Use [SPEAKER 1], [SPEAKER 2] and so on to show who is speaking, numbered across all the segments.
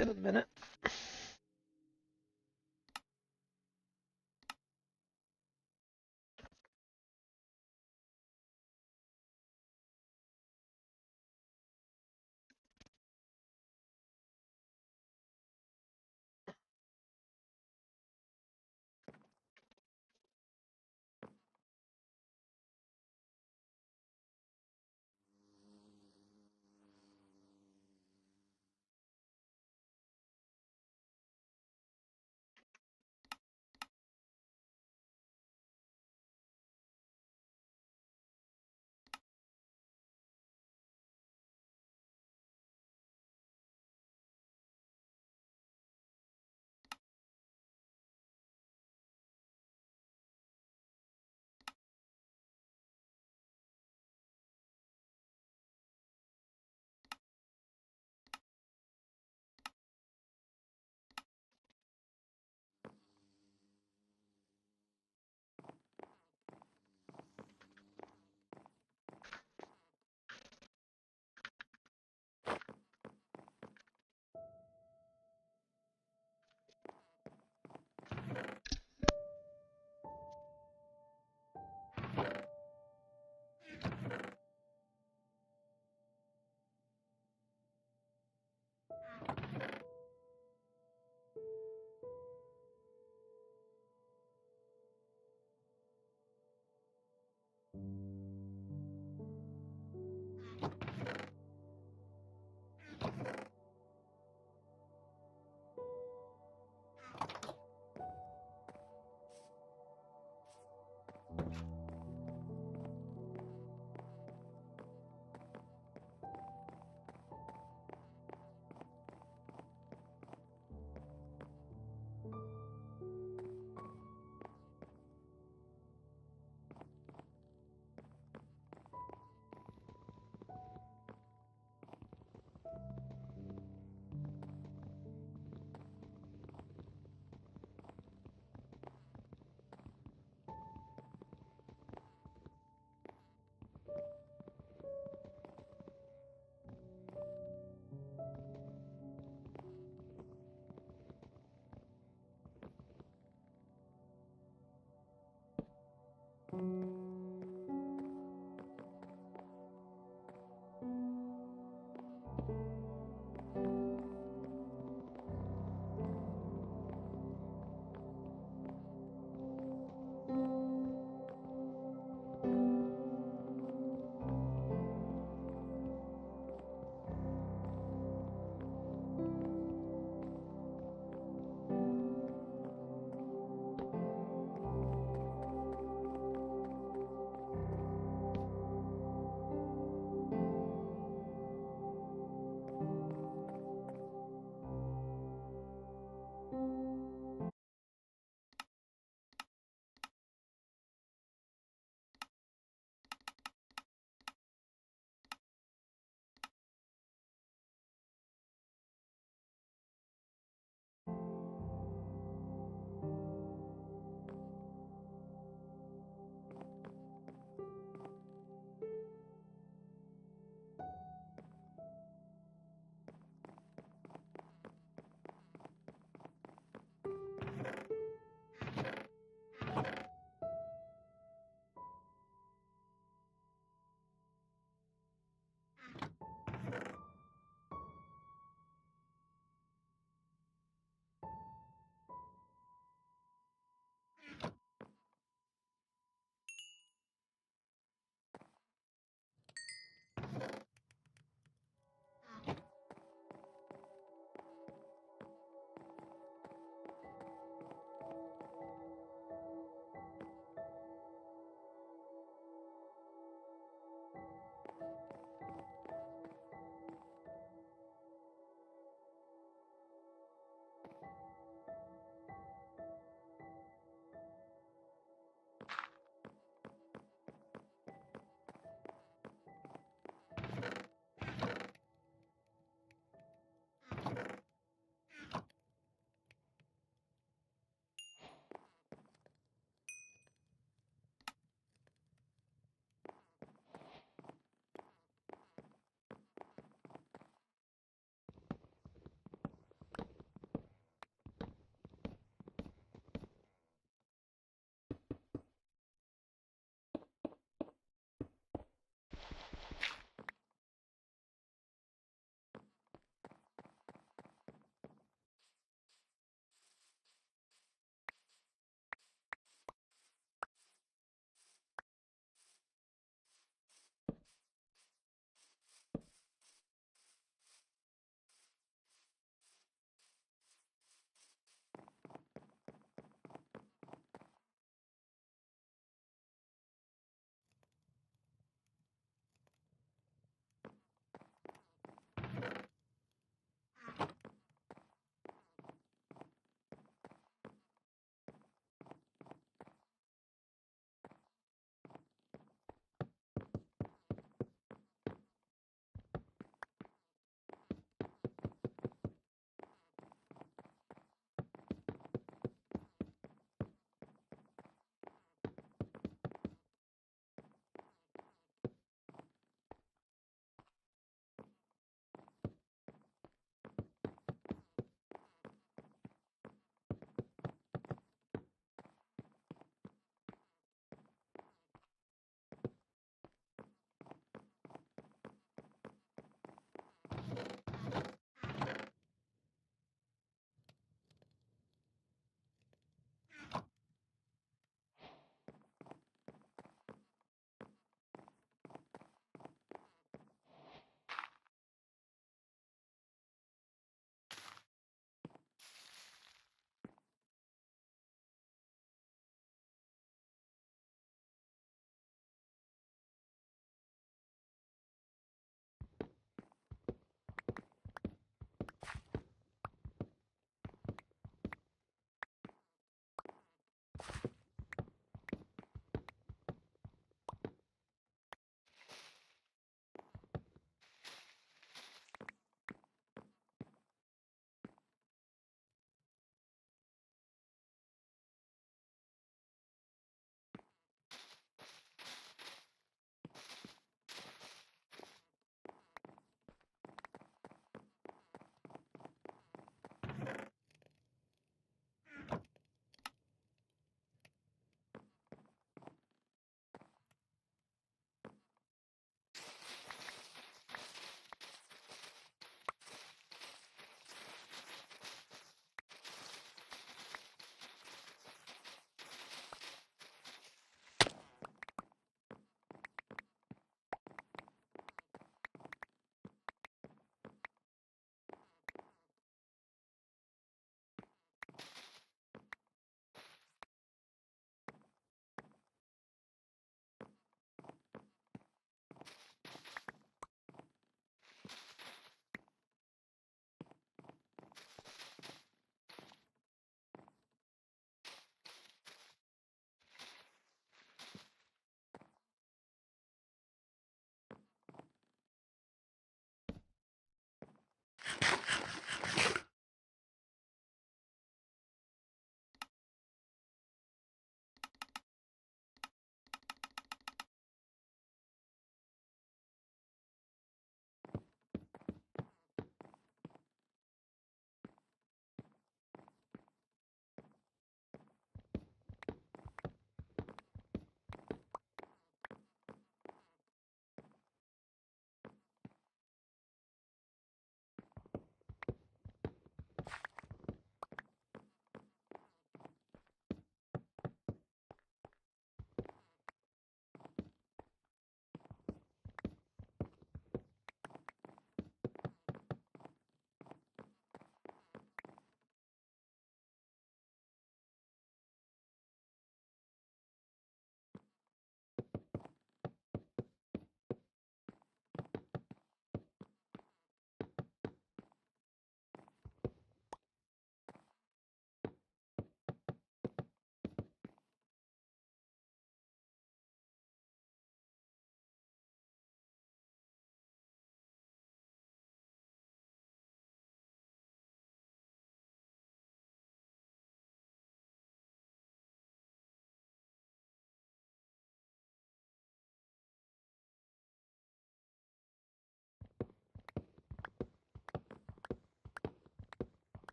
[SPEAKER 1] been a minute.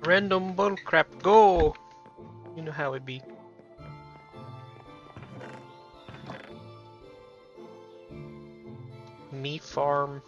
[SPEAKER 1] Random bullcrap, go! You know how it be. Me farm.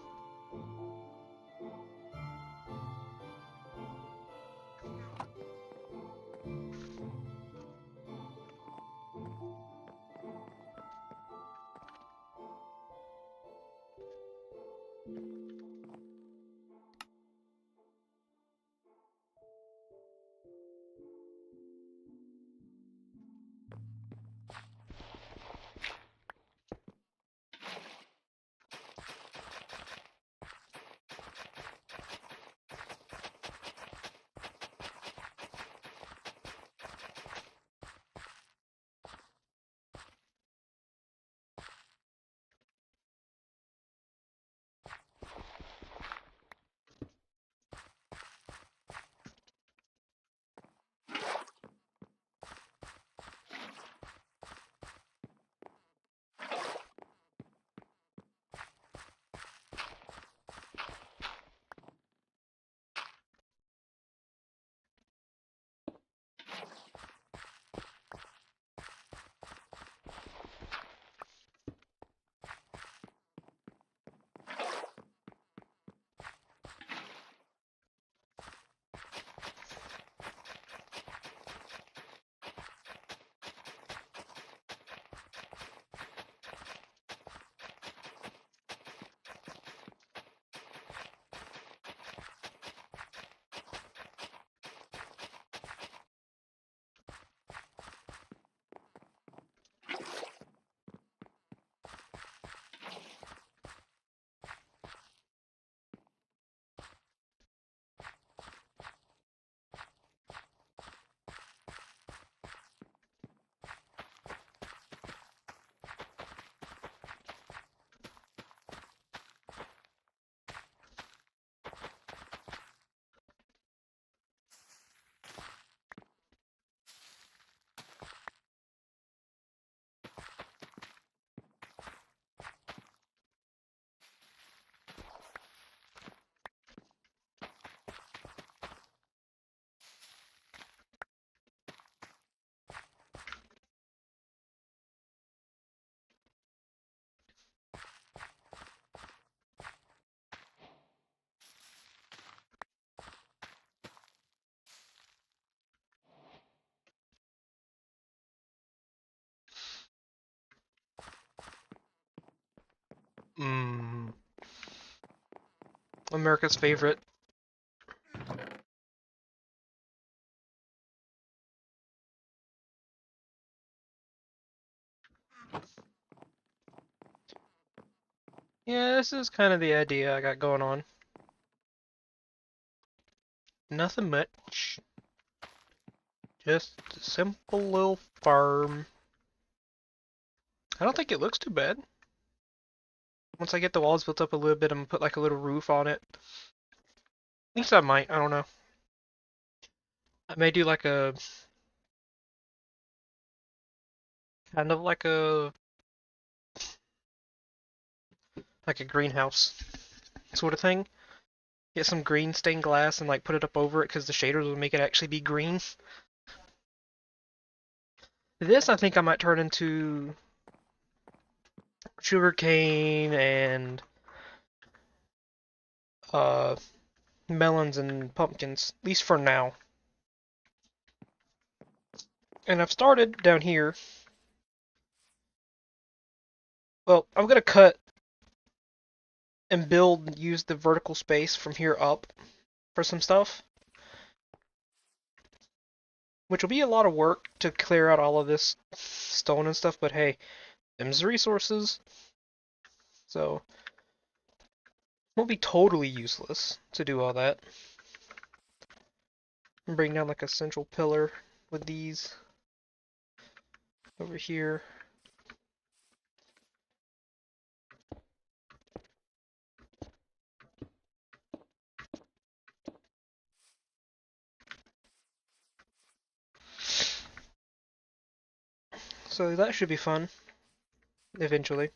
[SPEAKER 1] Mmm. America's favorite. Yeah, this is kind of the idea I got going on. Nothing much. Just a simple little farm. I don't think it looks too bad. Once I get the walls built up a little bit, I'm gonna put like a little roof on it. At least I might, I don't know. I may do like a kind of like a greenhouse sort of thing. Get some green stained glass and like put it up over it because the shaders will make it actually be green. This I think I might turn into sugarcane and uh melons and pumpkins, at least for now. And I've started down here. Well, I'm gonna cut and build and use the vertical space from here up for some stuff, which will be a lot of work to clear out all of this stone and stuff, but hey, them's resources, so it won't be totally useless to do all that. And bring down like a central pillar with these over here. So that should be fun, eventually.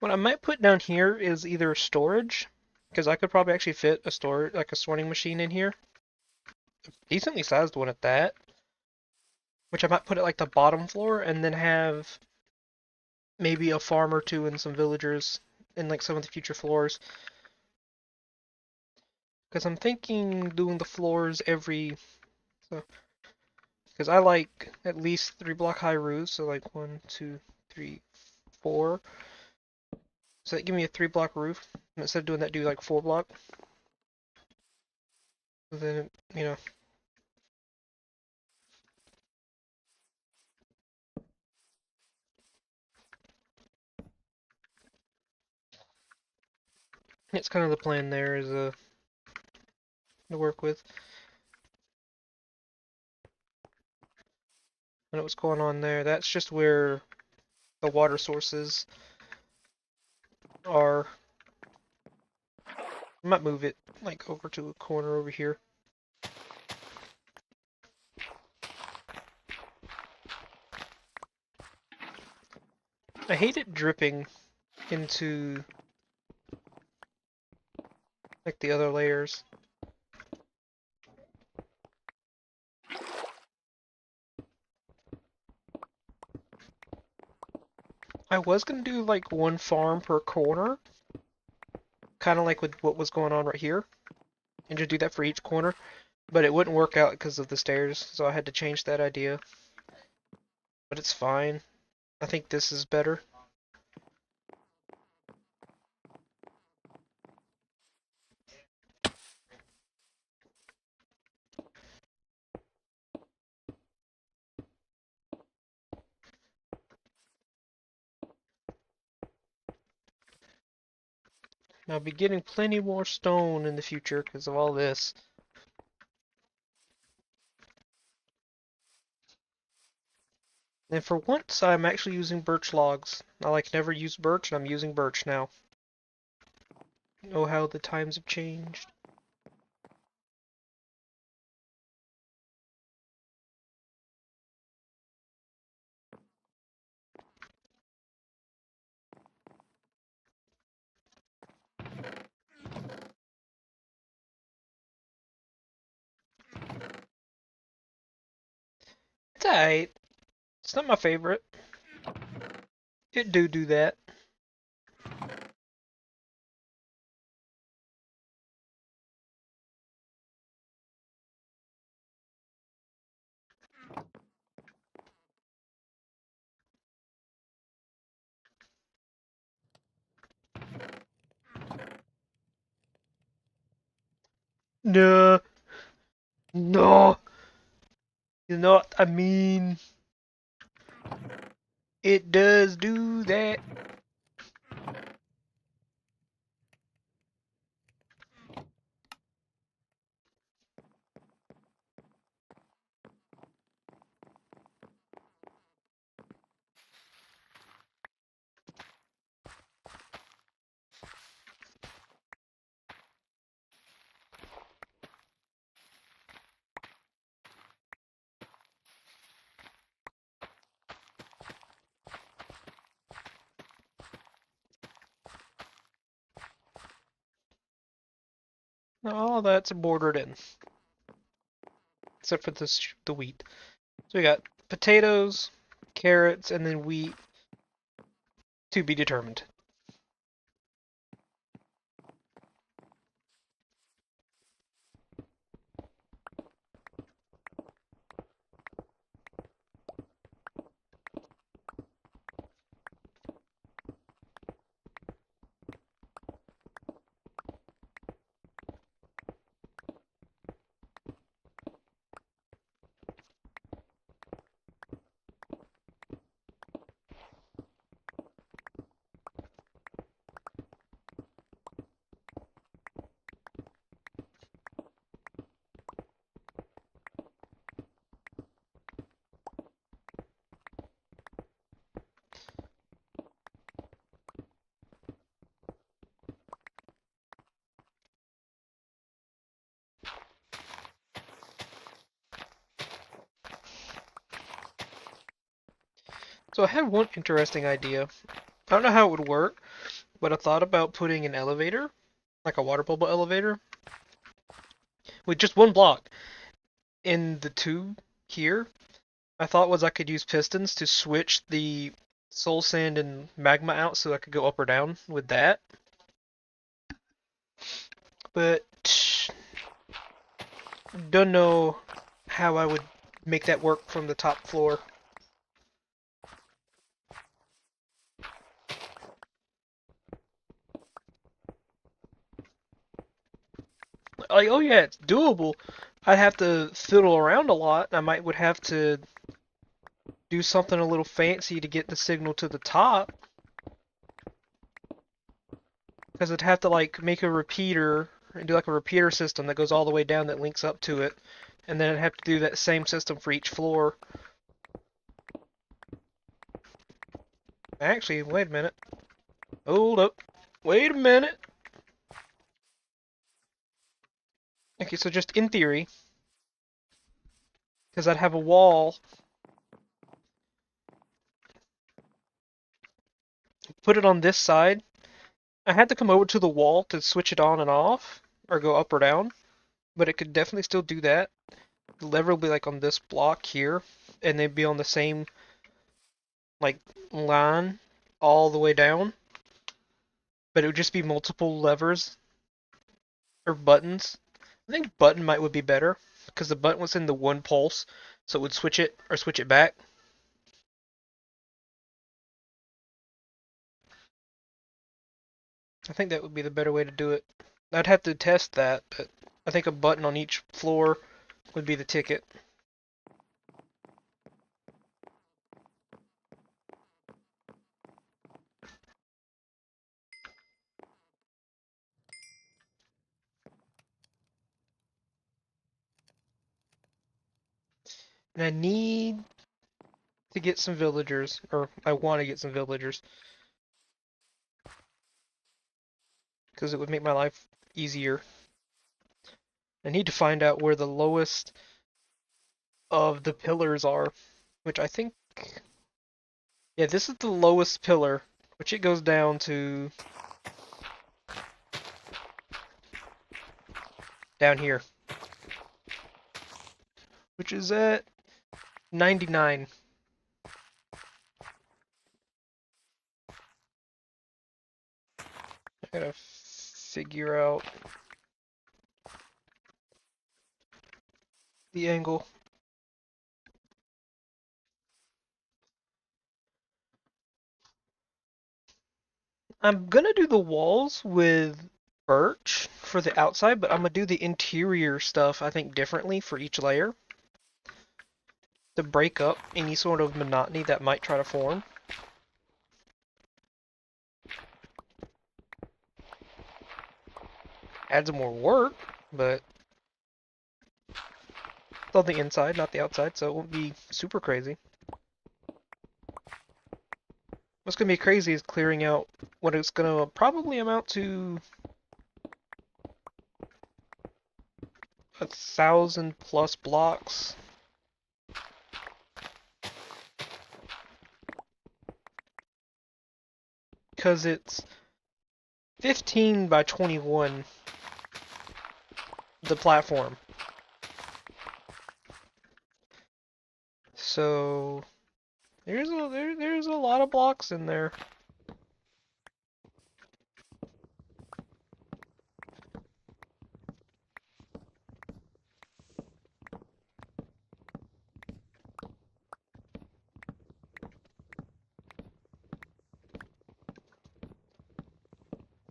[SPEAKER 1] What I might put down here is either storage, because I could probably actually fit a storage, like a sorting machine in here. Decently sized one at that. Which I might put at like the bottom floor and then have maybe a farm or two and some villagers in like some of the future floors. Because I'm thinking doing the floors every, so because I like at least 3 block high roofs, so like 1, 2, 3, 4. So that give me a 3 block roof. And instead of doing that, do like 4 block. So then, it's kind of the plan there is to work with. I know what's going on there. That's just where the water sources are. I might move it like over to a corner over here. I hate it dripping into like the other layers. I was gonna do like one farm per corner, kind of like with what was going on right here, and just do that for each corner, but it wouldn't work out because of the stairs, so I had to change that idea. But it's fine. I think this is better. I'll be getting plenty more stone in the future because of all this. And for once, I'm actually using birch logs. I never used birch, and I'm using birch now. Oh, how the times have changed. It's alright. It's not my favorite. It do that. No, no. You know what I mean? It does do that. All that's bordered in, except for the wheat. So we got potatoes, carrots, and then wheat to be determined. So I had one interesting idea. I don't know how it would work, but I thought about putting an elevator, like a water bubble elevator, with just one block in the tube here. My thought was I could use pistons to switch the soul sand and magma out so I could go up or down with that. But don't know how I would make that work from the top floor. Like, oh yeah, it's doable. I'd have to fiddle around a lot. I would have to do something a little fancy to get the signal to the top. Because I'd have to make a repeater and do like a repeater system that goes all the way down that links up to it. And then I'd have to do that same system for each floor. Actually, wait a minute. Hold up. Wait a minute. Okay, so just in theory, because I'd have a wall, put it on this side. I had to come over to the wall to switch it on and off, or go up or down, but it could definitely still do that. The lever will be like on this block here, and they'd be on the same like line all the way down, but it would just be multiple levers or buttons. I think button would be better because the button was in the one pulse, so it would switch it or switch it back. I think that would be the better way to do it. I'd have to test that, but I think a button on each floor would be the ticket. And I need to get some villagers, or I want to get some villagers, because it would make my life easier. I need to find out where the lowest of the pillars are, which I think, yeah, this is the lowest pillar, which it goes down to down here, which is at 99. I gotta figure out the angle. I'm gonna do the walls with birch for the outside, but I'm gonna do the interior stuff, I think, differently for each layer to break up any sort of monotony that might try to form. Adds more work, but it's on the inside, not the outside, so it won't be super crazy. What's gonna be crazy is clearing out what it's gonna probably amount to 1,000+ blocks. Because it's 15 by 21, the platform. So there's a lot of blocks in there.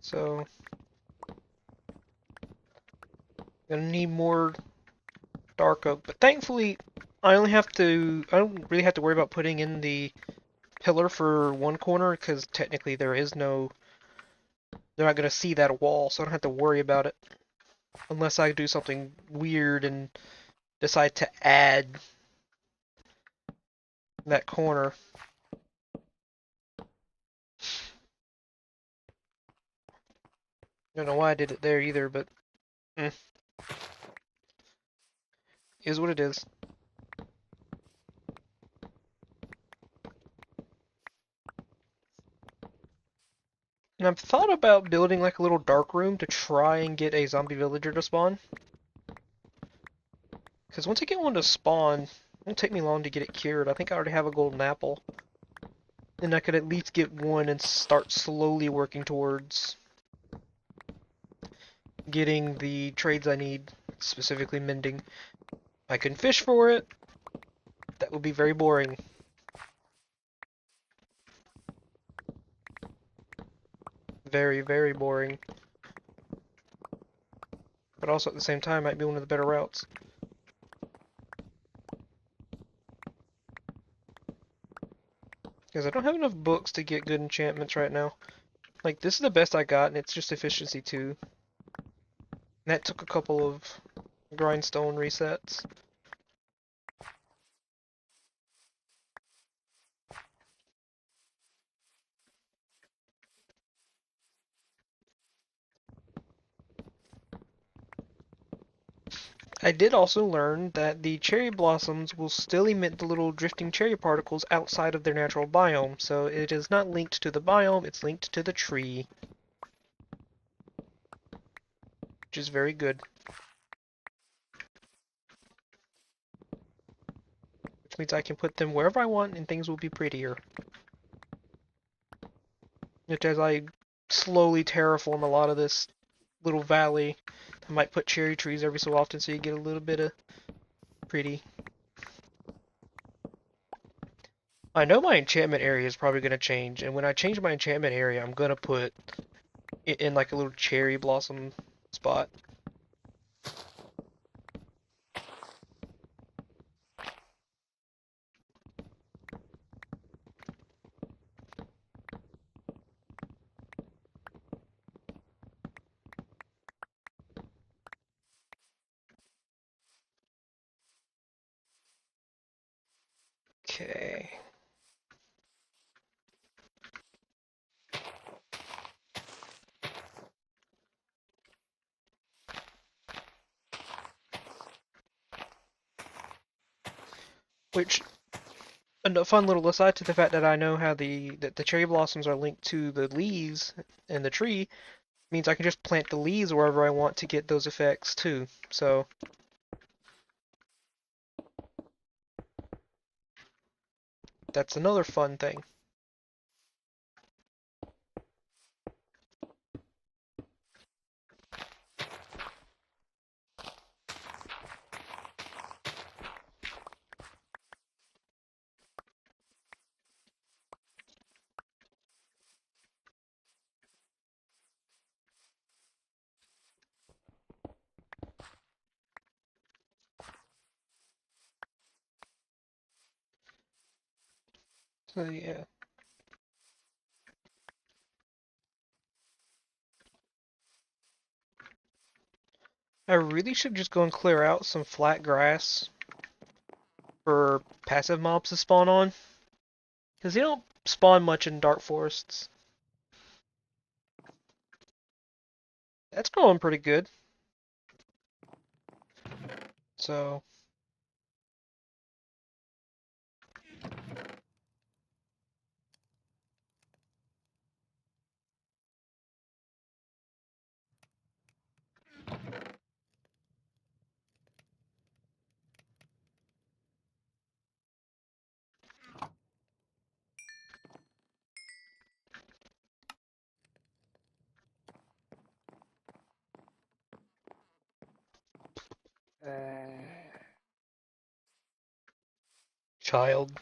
[SPEAKER 1] So gonna need more dark oak, but thankfully I don't really have to worry about putting in the pillar for one corner because technically they're not gonna see that wall, so I don't have to worry about it unless I do something weird and decide to add that corner. I don't know why I did it there either, but is what it is. And I've thought about building like a little dark room to try and get a zombie villager to spawn. Because once I get one to spawn, it won't take me long to get it cured. I think I already have a golden apple. And I could at least get one and start slowly working towards getting the trades I need, specifically mending. I can fish for it. That would be very boring. Very, very boring. But also at the same time might be one of the better routes. Because I don't have enough books to get good enchantments right now. Like, this is the best I got, and it's just efficiency 2. And that took a couple of grindstone resets. I did also learn that the cherry blossoms will still emit the little drifting cherry particles outside of their natural biome, so it is not linked to the biome, it's linked to the tree. Which is very good. Which means I can put them wherever I want and things will be prettier. Which as I slowly terraform a lot of this little valley, I might put cherry trees every so often so you get a little bit of pretty. I know my enchantment area is probably going to change, and when I change my enchantment area, I'm going to put it in like a little cherry blossom spot. Okay. Which, a fun little aside to the fact that I know how that the cherry blossoms are linked to the leaves in the tree, means I can just plant the leaves wherever I want to get those effects too. So that's another fun thing. So yeah. I really should just go and clear out some flat grass for passive mobs to spawn on. Because they don't spawn much in dark forests. That's going pretty good. So, child.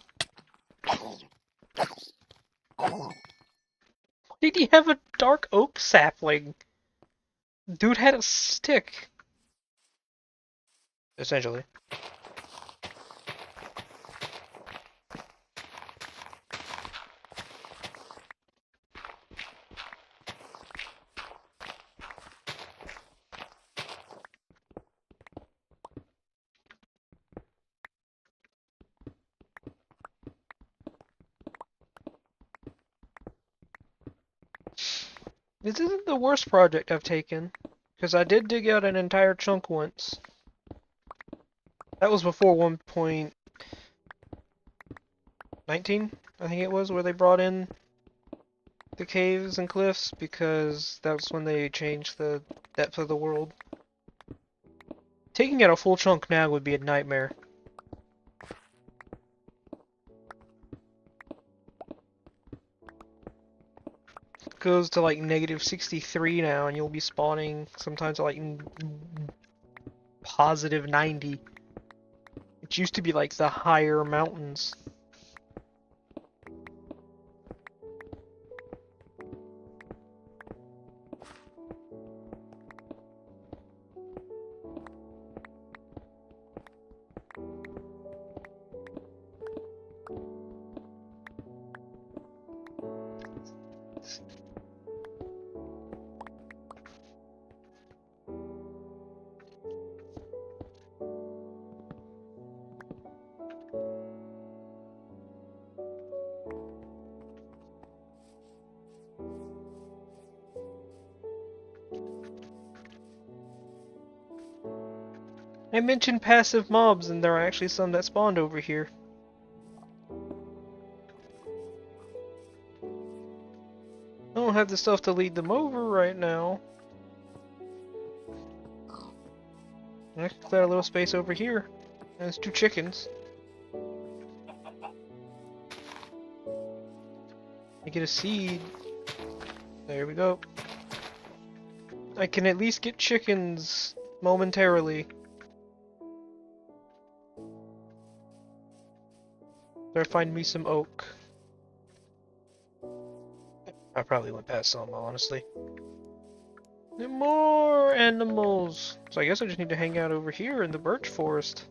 [SPEAKER 1] Did he have a dark oak sapling? Dude had a stick. Essentially. This isn't the worst project I've taken, because I did dig out an entire chunk once. That was before 1.19, I think it was, where they brought in the caves and cliffs, because that was when they changed the depth of the world. Taking out a full chunk now would be a nightmare. It goes to like negative 63 now, and you'll be spawning sometimes at like positive 90. It used to be like the higher mountains. I mentioned passive mobs, and there are actually some that spawned over here. I don't have the stuff to lead them over right now. I can clear a little space over here. There's 2 chickens. I get a seed. There we go. I can at least get chickens momentarily. Better find me some oak. I probably went past some, honestly. More animals! So I guess I just need to hang out over here in the birch forest.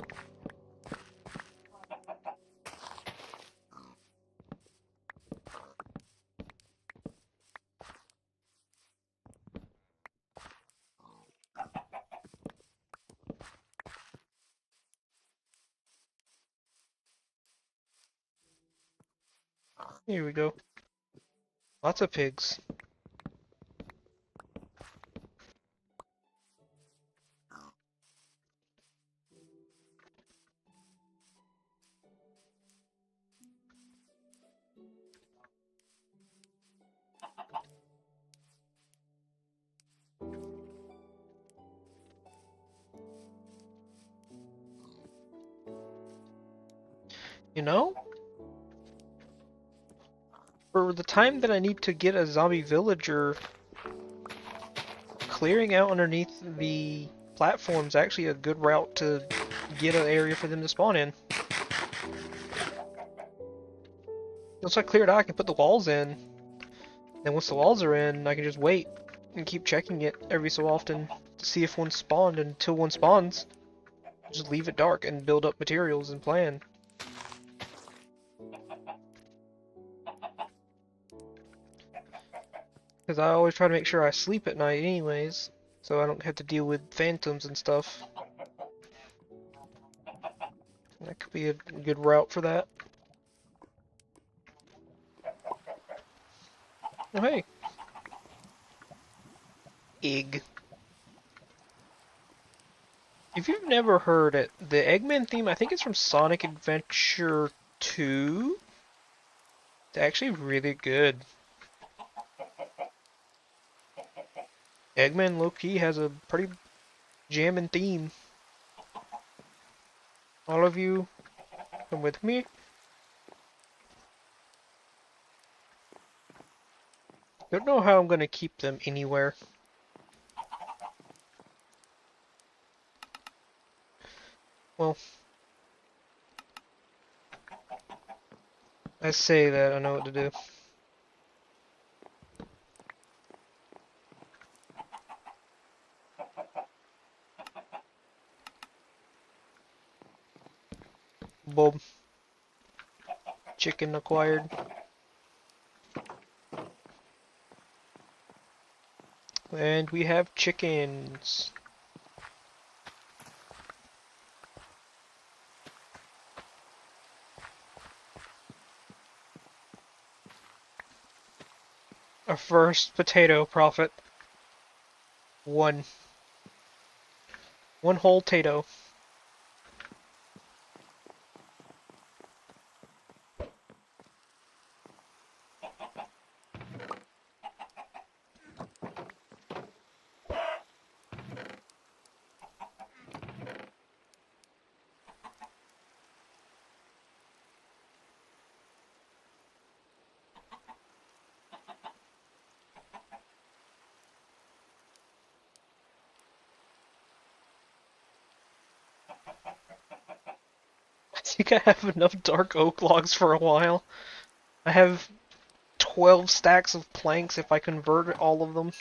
[SPEAKER 1] Here we go. Lots of pigs. You know? For the time that I need to get a zombie villager, clearing out underneath the platform's actually a good route to get an area for them to spawn in. Once I clear it out, I can put the walls in. Then once the walls are in, I can just wait and keep checking it every so often to see if one spawned. And until one spawns, just leave it dark and build up materials and plan. Because I always try to make sure I sleep at night anyways, so I don't have to deal with phantoms and stuff. That could be a good route for that. Oh hey! Egg. If you've never heard it, the Eggman theme, I think it's from Sonic Adventure 2? It's actually really good. Eggman low-key has a pretty jamming theme. All of you come with me? Don't know how I'm gonna keep them anywhere. Well, I say that, I know what to do. Bob. Chicken acquired. And we have chickens. Our first potato profit. One. One whole potato. I think I have enough dark oak logs for a while. I have 12 stacks of planks if I convert all of them.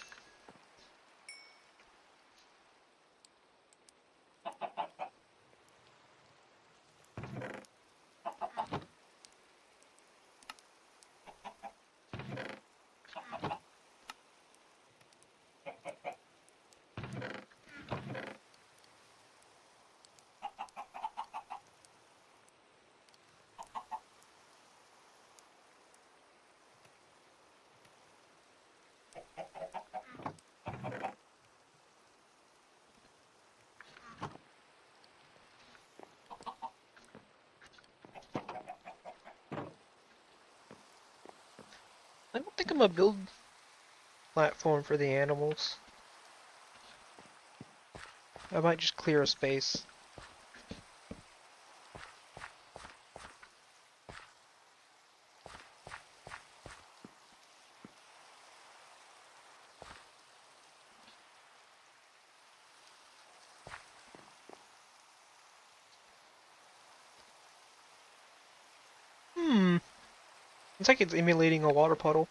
[SPEAKER 1] I don't think I'm gonna build platform for the animals. I might just clear a space. It's like it's emulating a water puddle.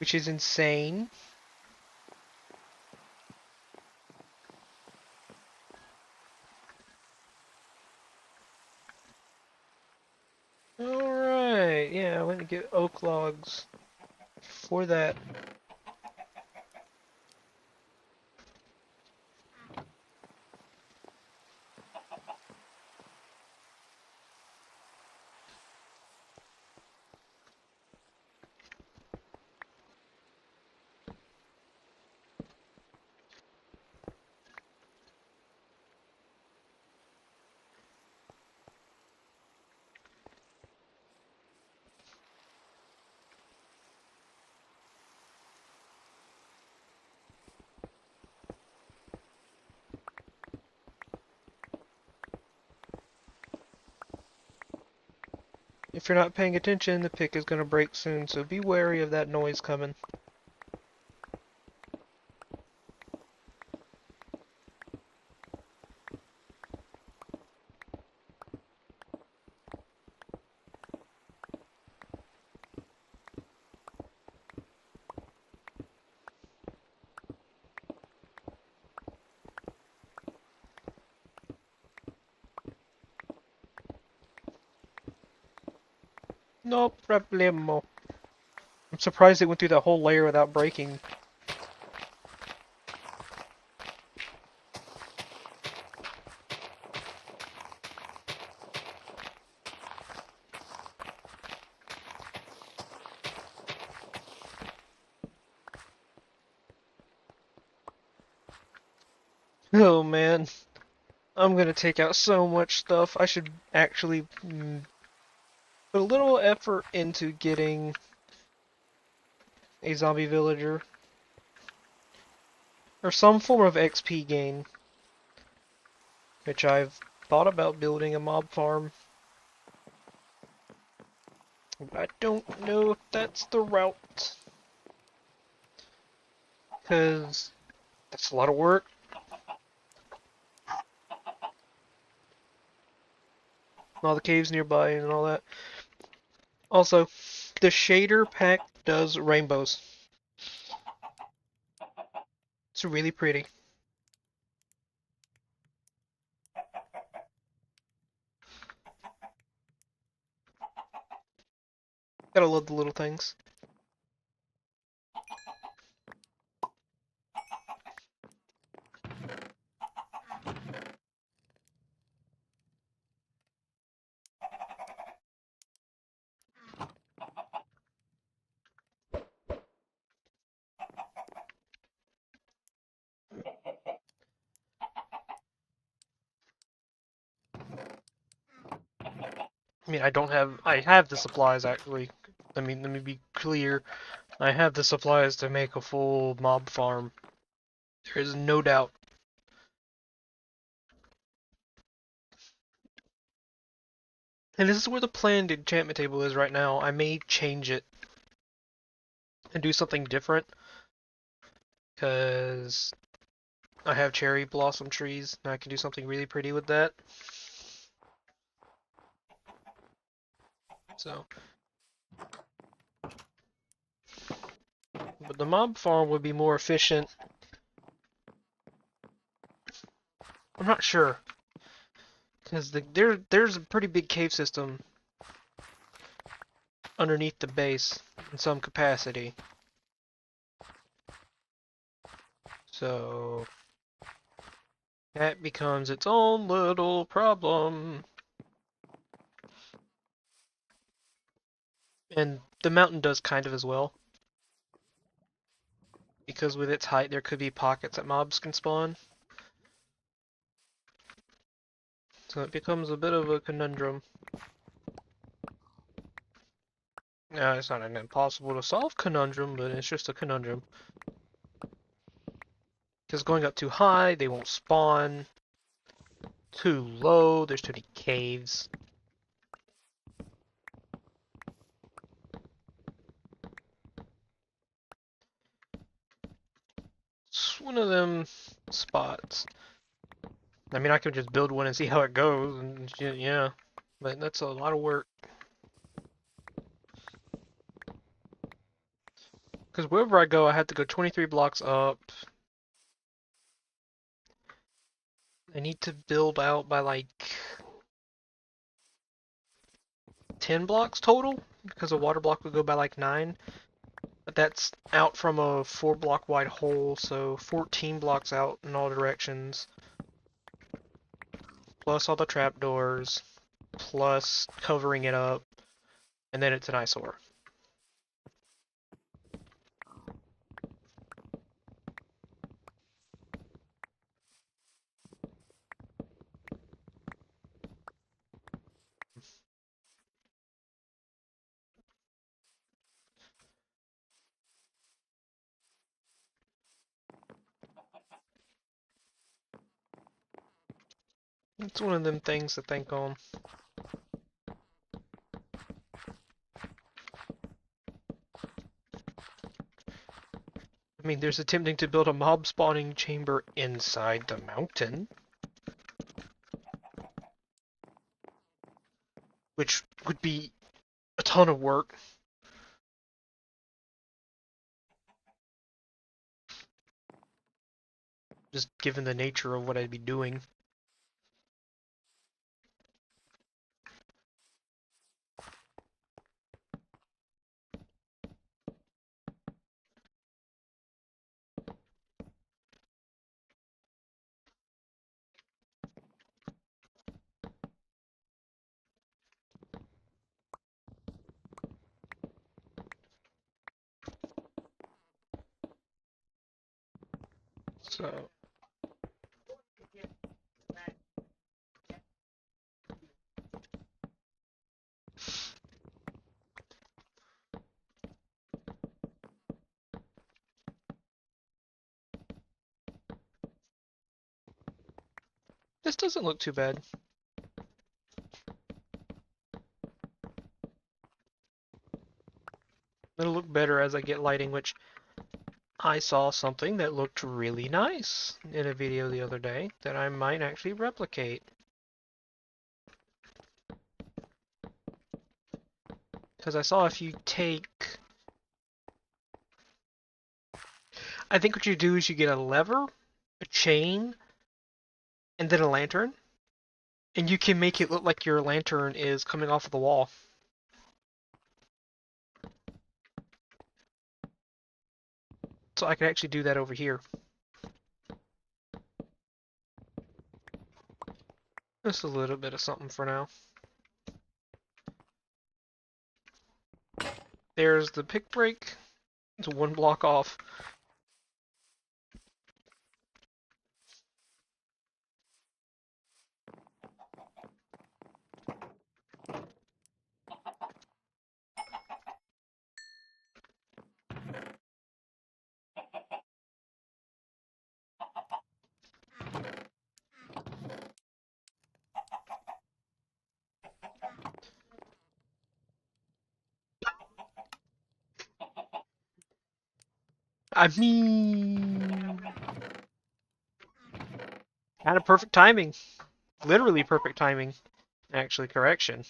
[SPEAKER 1] Which is insane. Alright, yeah, I went to get oak logs for that. If you're not paying attention, the pick is going to break soon, so be wary of that noise coming. No problemo. I'm surprised it went through that whole layer without breaking. Oh man, I'm gonna take out so much stuff. I should actually put a little effort into getting a zombie villager. Or some form of XP gain. Which I've thought about building a mob farm. But I don't know if that's the route. Because that's a lot of work. All the caves nearby and all that. Also, the shader pack does rainbows. It's really pretty. Gotta love the little things. I mean, I have the supplies actually. Let me be clear. I have the supplies to make a full mob farm. There is no doubt. And this is where the planned enchantment table is right now. I may change it and do something different. Because I have cherry blossom trees, and I can do something really pretty with that. So, but the mob farm would be more efficient. I'm not sure, because there's a pretty big cave system underneath the base in some capacity. So that becomes its own little problem. And the mountain does kind of as well. Because with its height, there could be pockets that mobs can spawn. So it becomes a bit of a conundrum. No, it's not an impossible to solve conundrum, but it's just a conundrum. Because going up too high, they won't spawn. Too low, there's too many caves. It's one of them spots. I mean, I could just build one and see how it goes, and yeah. But that's a lot of work. Because wherever I go, I have to go 23 blocks up. I need to build out by like 10 blocks total, because a water block would go by like 9. But that's out from a 4-block wide hole, so 14 blocks out in all directions. Plus all the trapdoors, plus covering it up, and then it's an eyesore. It's one of them things to think on. I mean, there's attempting to build a mob spawning chamber inside the mountain, which would be a ton of work. Just given the nature of what I'd be doing. So, this doesn't look too bad. It'll look better as I get lighting, which I saw something that looked really nice in a video the other day that I might actually replicate. Because I saw if you take... I think what you do is you get a lever, a chain, and then a lantern. And you can make it look like your lantern is coming off of the wall. So I can actually do that over here. Just a little bit of something for now. There's the pick break. It's one block off. I mean... kind of perfect timing. Literally perfect timing. Actually, correction.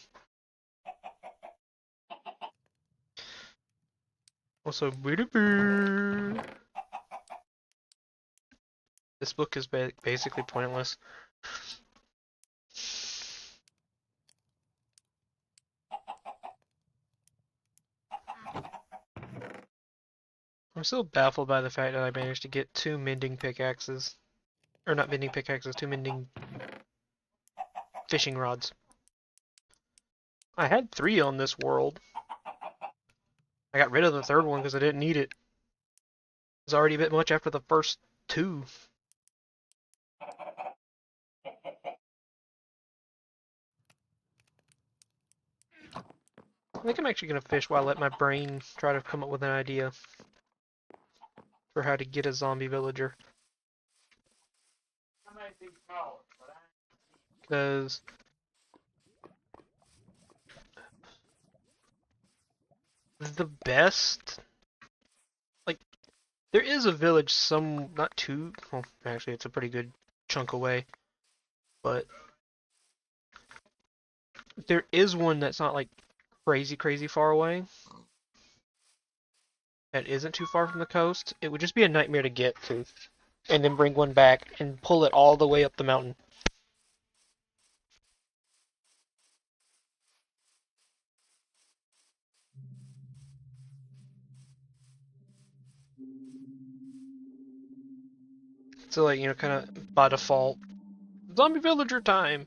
[SPEAKER 1] Also, this book is basically pointless. I'm still baffled by the fact that I managed to get 2 mending pickaxes. Or not mending pickaxes, 2 mending fishing rods. I had 3 on this world. I got rid of the third one because I didn't need it. It was already a bit much after the first 2. I think I'm actually going to fish while I let my brain try to come up with an idea for how to get a zombie villager. Because the best, like, there is a village not too, well, actually it's a pretty good chunk away, but there is one that's not like crazy far away. That isn't too far from the coast. It would just be a nightmare to get to, and then bring one back and pull it all the way up the mountain. So like, kind of by default, zombie villager time.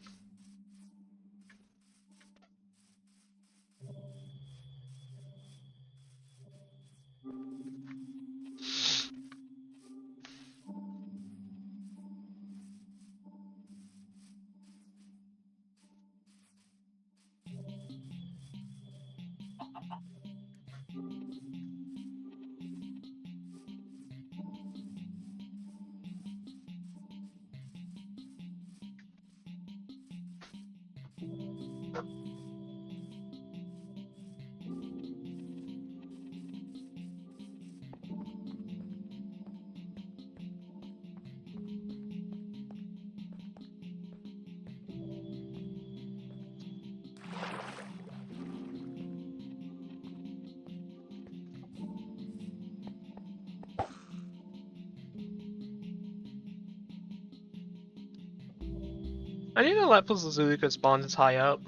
[SPEAKER 1] I didn't know lapis lazuli could spawn this high up.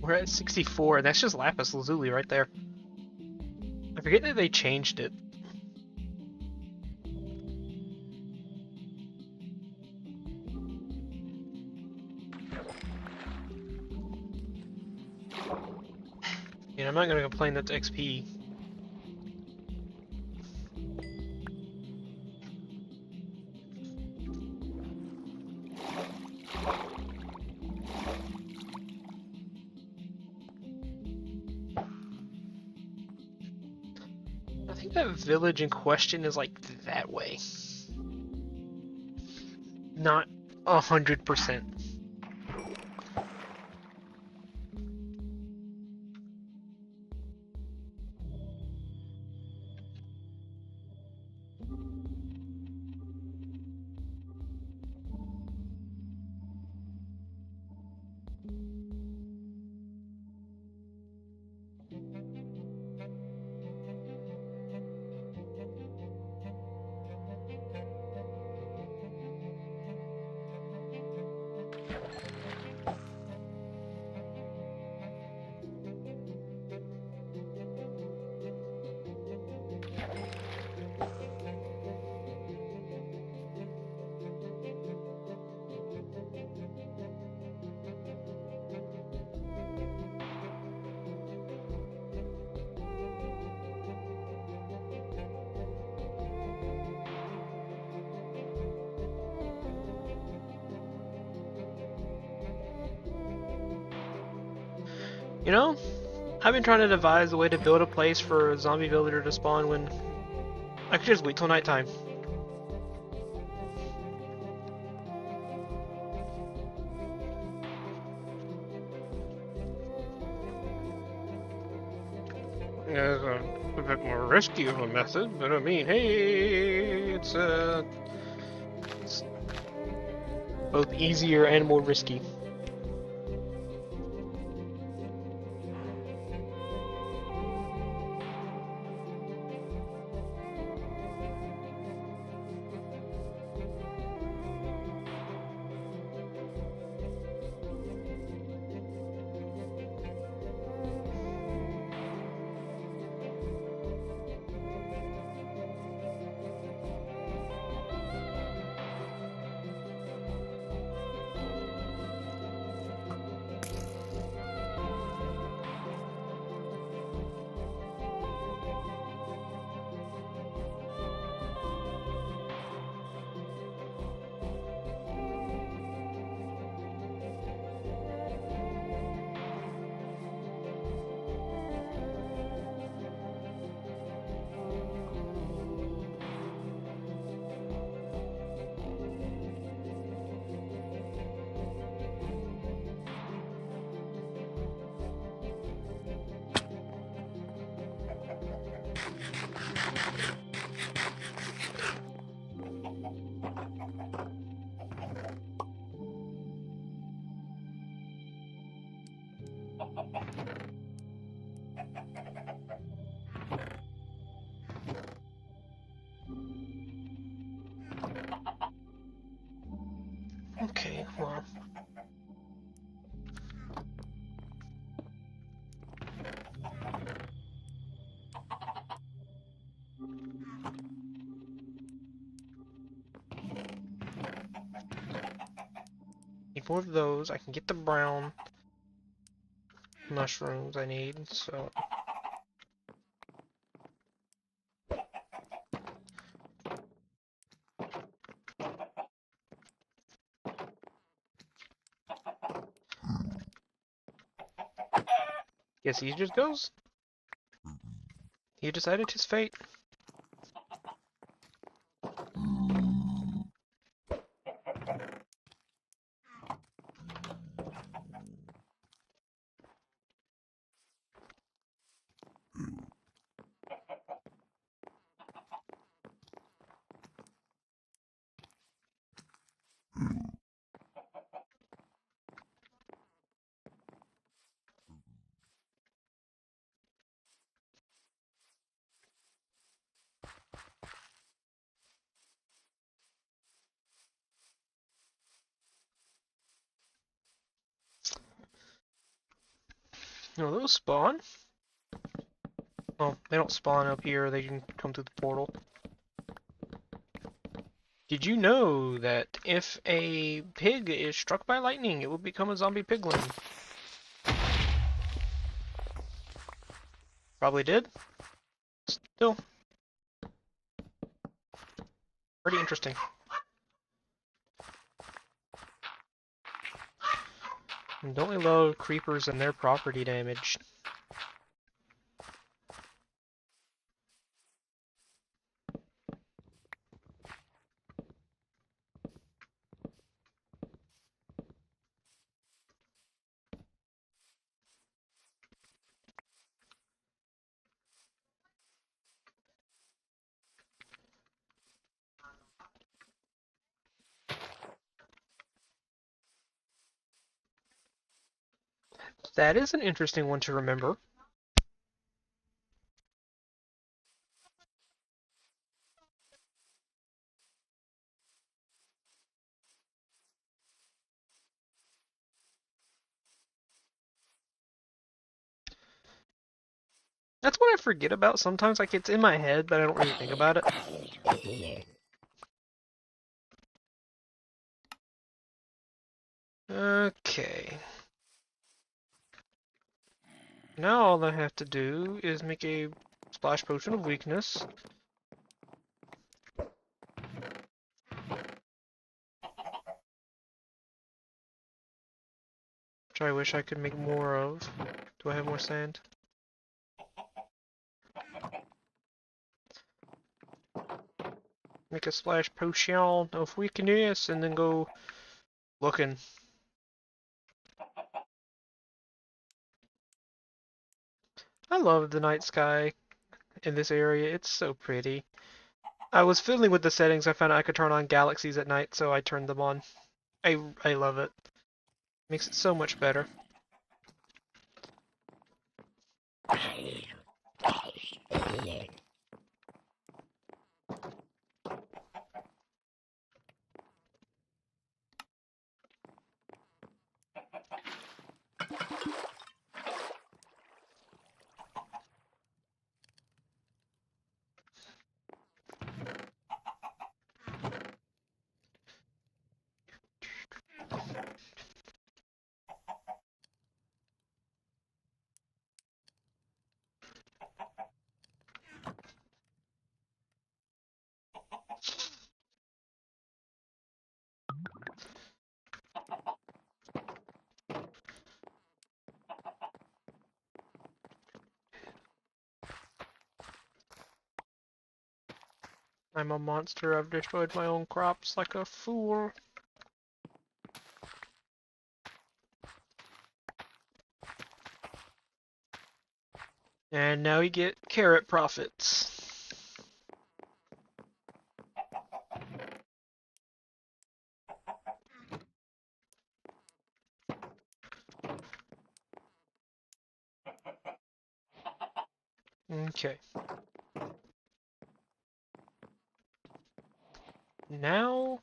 [SPEAKER 1] We're at 64, and that's just lapis lazuli right there. I forget that they changed it. You know, I'm not gonna complain that's XP. I think that village in question is like that way. Not 100%. You know, I've been trying to devise a way to build a place for a zombie villager to spawn when I could just wait till nighttime. Yeah, it's a bit more risky of a method, but I mean, hey, it's both easier and more risky. Okay, well. Need more of those. I can get the brown mushrooms I need, so. Guess he just goes. He decided his fate. No, those spawn. Well, they don't spawn up here. They can come through the portal. Did you know that if a pig is struck by lightning, it will become a zombie piglin? Probably did. Still, pretty interesting. And don't we love creepers and their property damage? That is an interesting one to remember. That's what I forget about sometimes. Like, it's in my head, but I don't really think about it. Okay. Now all I have to do is make a splash potion of weakness. Which I wish I could make more of. Do I have more sand? Make a splash potion of weakness and then go looking. I love the night sky in this area. It's so pretty. I was fiddling with the settings. I found out I could turn on galaxies at night, so I turned them on. I love it. Makes it so much better. I'm a monster. I've destroyed my own crops like a fool. And now we get carrot profits. Okay. Now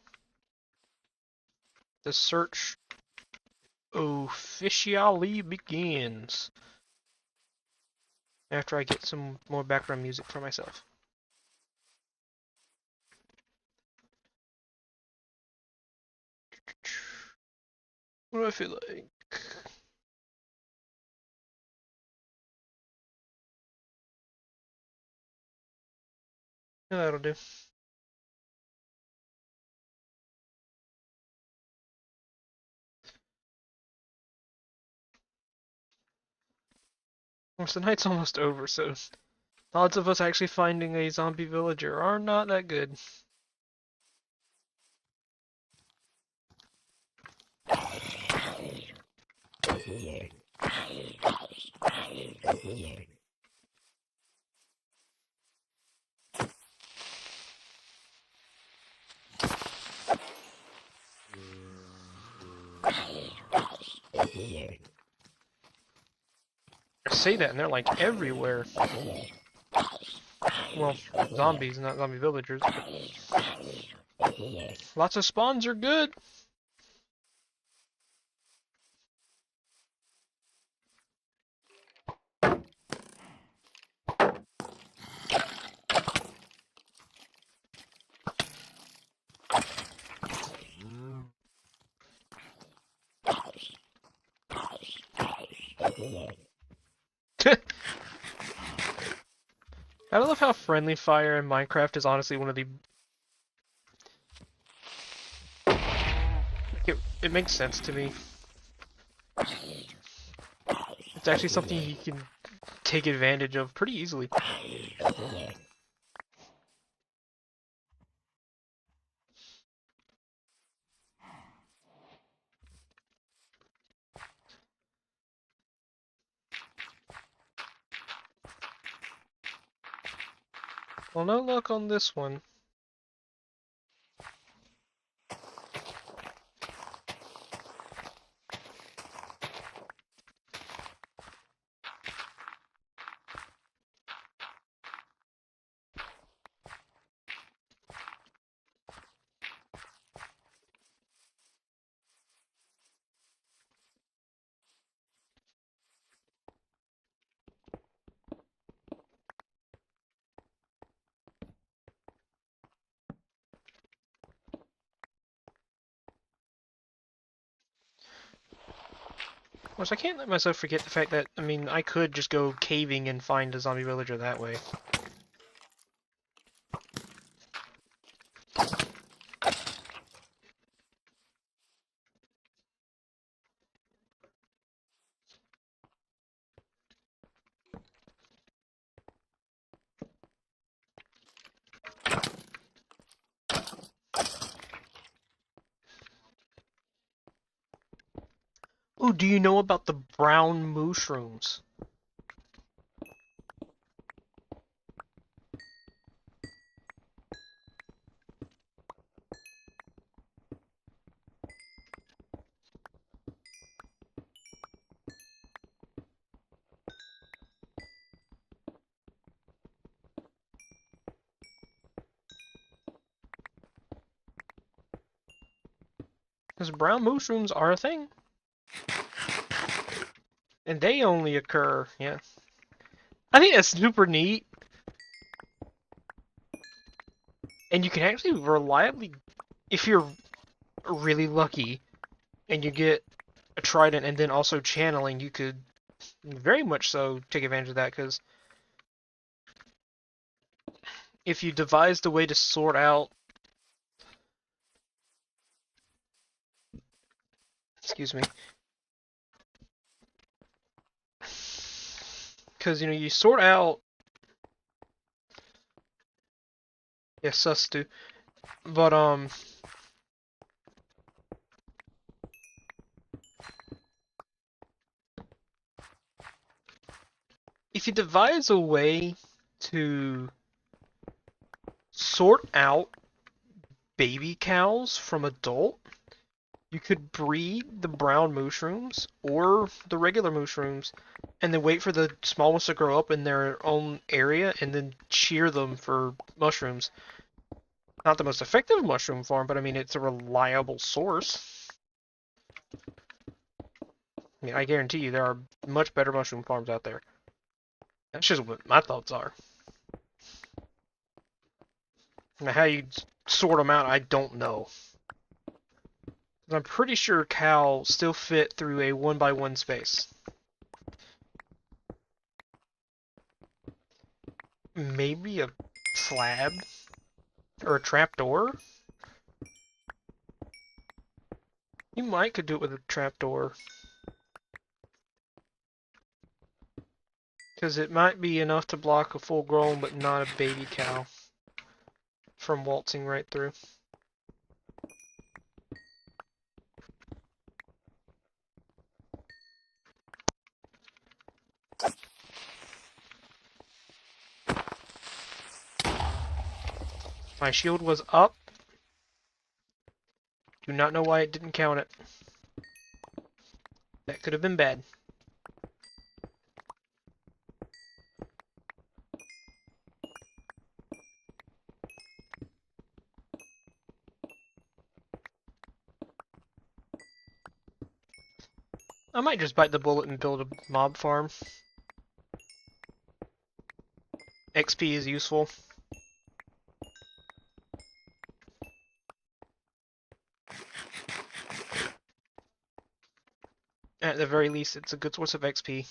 [SPEAKER 1] the search officially begins. After I get some more background music for myself. What do I feel like? Yeah, that'll do. Well, the night's almost over, so odds of us actually finding a zombie villager are not that good. I say that and they're like everywhere. Well, zombies, not zombie villagers. Lots of spawns are good. I love how friendly fire in Minecraft is honestly one of the... It makes sense to me. It's actually something you can take advantage of pretty easily. Well, no luck on this one. Which I can't let myself forget the fact that, I mean, I could just go caving and find a zombie villager that way. Oh, do you know about the brown mushrooms? Because brown mushrooms are a thing. And they only occur, yeah. I think that's super neat. And you can actually reliably, if you're really lucky, and you get a trident and then also channeling, you could very much so take advantage of that, because if you devised a way to sort out, excuse me, because, you know, you sort out, yes, sus do, but, if you devise a way to sort out baby cows from adult, you could breed the brown mushrooms or the regular mushrooms and then wait for the small ones to grow up in their own area and then shear them for mushrooms. Not the most effective mushroom farm, but I mean, it's a reliable source. I mean, I guarantee you there are much better mushroom farms out there. That's just what my thoughts are. Now, how you sort them out, I don't know. I'm pretty sure cow still fit through a 1x1 space. Maybe a slab? Or a trapdoor? You might could do it with a trapdoor. Because it might be enough to block a full grown but not a baby cow from waltzing right through. My shield was up. Do not know why it didn't count it. That could have been bad. I might just bite the bullet and build a mob farm. XP is useful. At the very least, it's a good source of XP.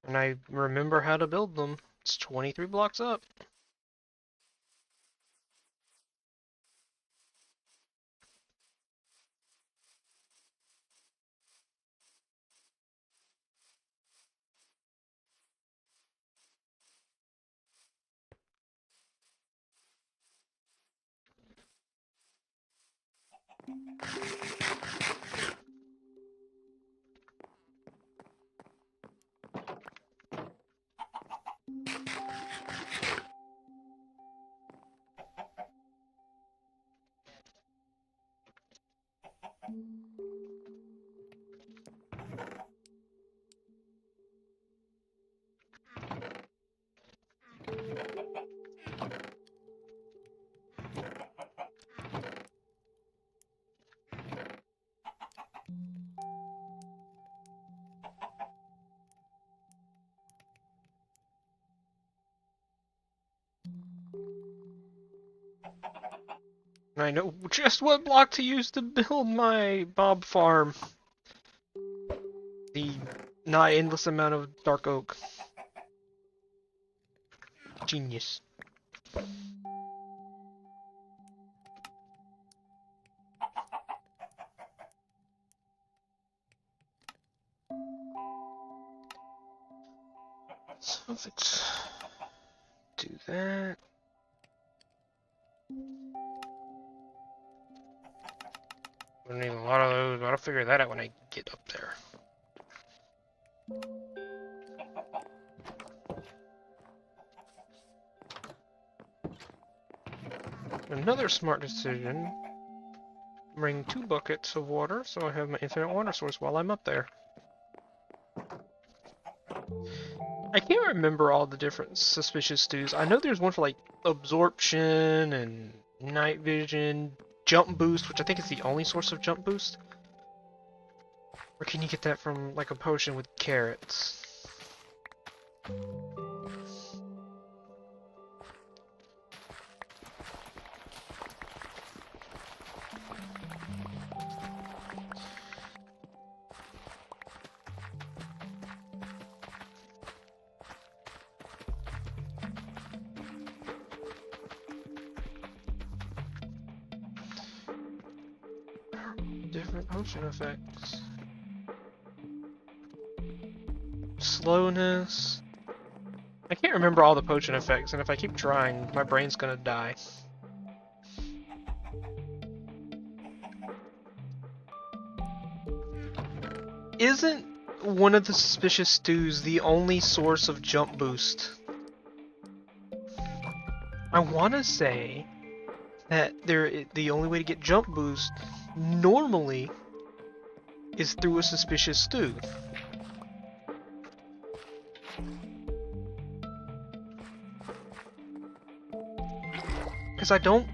[SPEAKER 1] And I remember how to build them. It's 23 blocks up. I know just what block to use to build my Bob farm. The not endless amount of dark oak. Genius. So let's do that. I need a lot of those, but I'll figure that out when I get up there. Another smart decision. Bring 2 buckets of water so I have my infinite water source while I'm up there. I can't remember all the different suspicious stews. I know there's one for like absorption and night vision, jump boost, which I think is the only source of jump boost. Or can you get that from like a potion with carrots? Different potion effects. Slowness. I can't remember all the potion effects, and if I keep trying, my brain's gonna die. Isn't one of the suspicious stews the only source of jump boost? I want to say that the only way to get jump boost normally is through a suspicious stew. Because I don't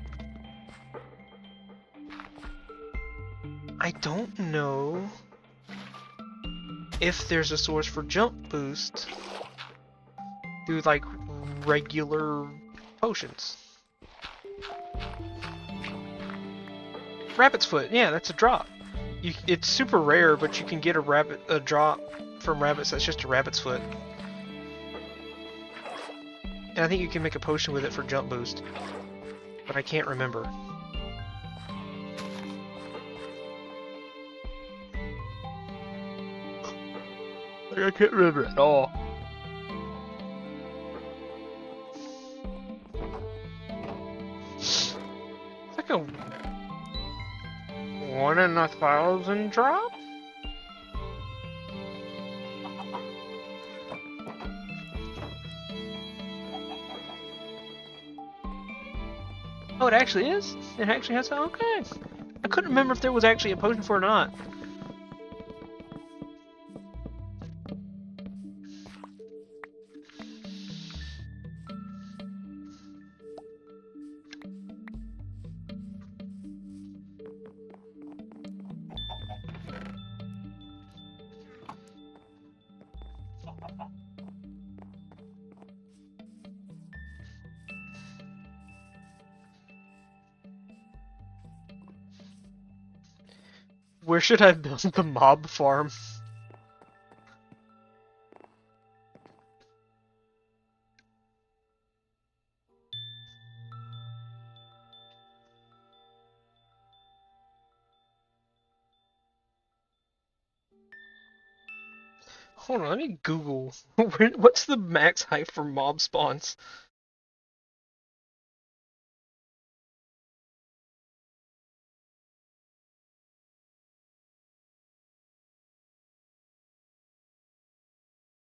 [SPEAKER 1] know if there's a source for jump boost through like regular potions. Rabbit's foot, yeah, that's a drop. It's super rare, but you can get a drop from rabbits that's just a rabbit's foot. And I think you can make a potion with it for jump boost. But I can't remember. I can't remember at all. It's like a 1 in 1,000 drop? Oh, it actually is? It actually has that? Okay. I couldn't remember if there was actually a potion for it or not. Where should I build the mob farm? Hold on, let me Google. What's the max height for mob spawns?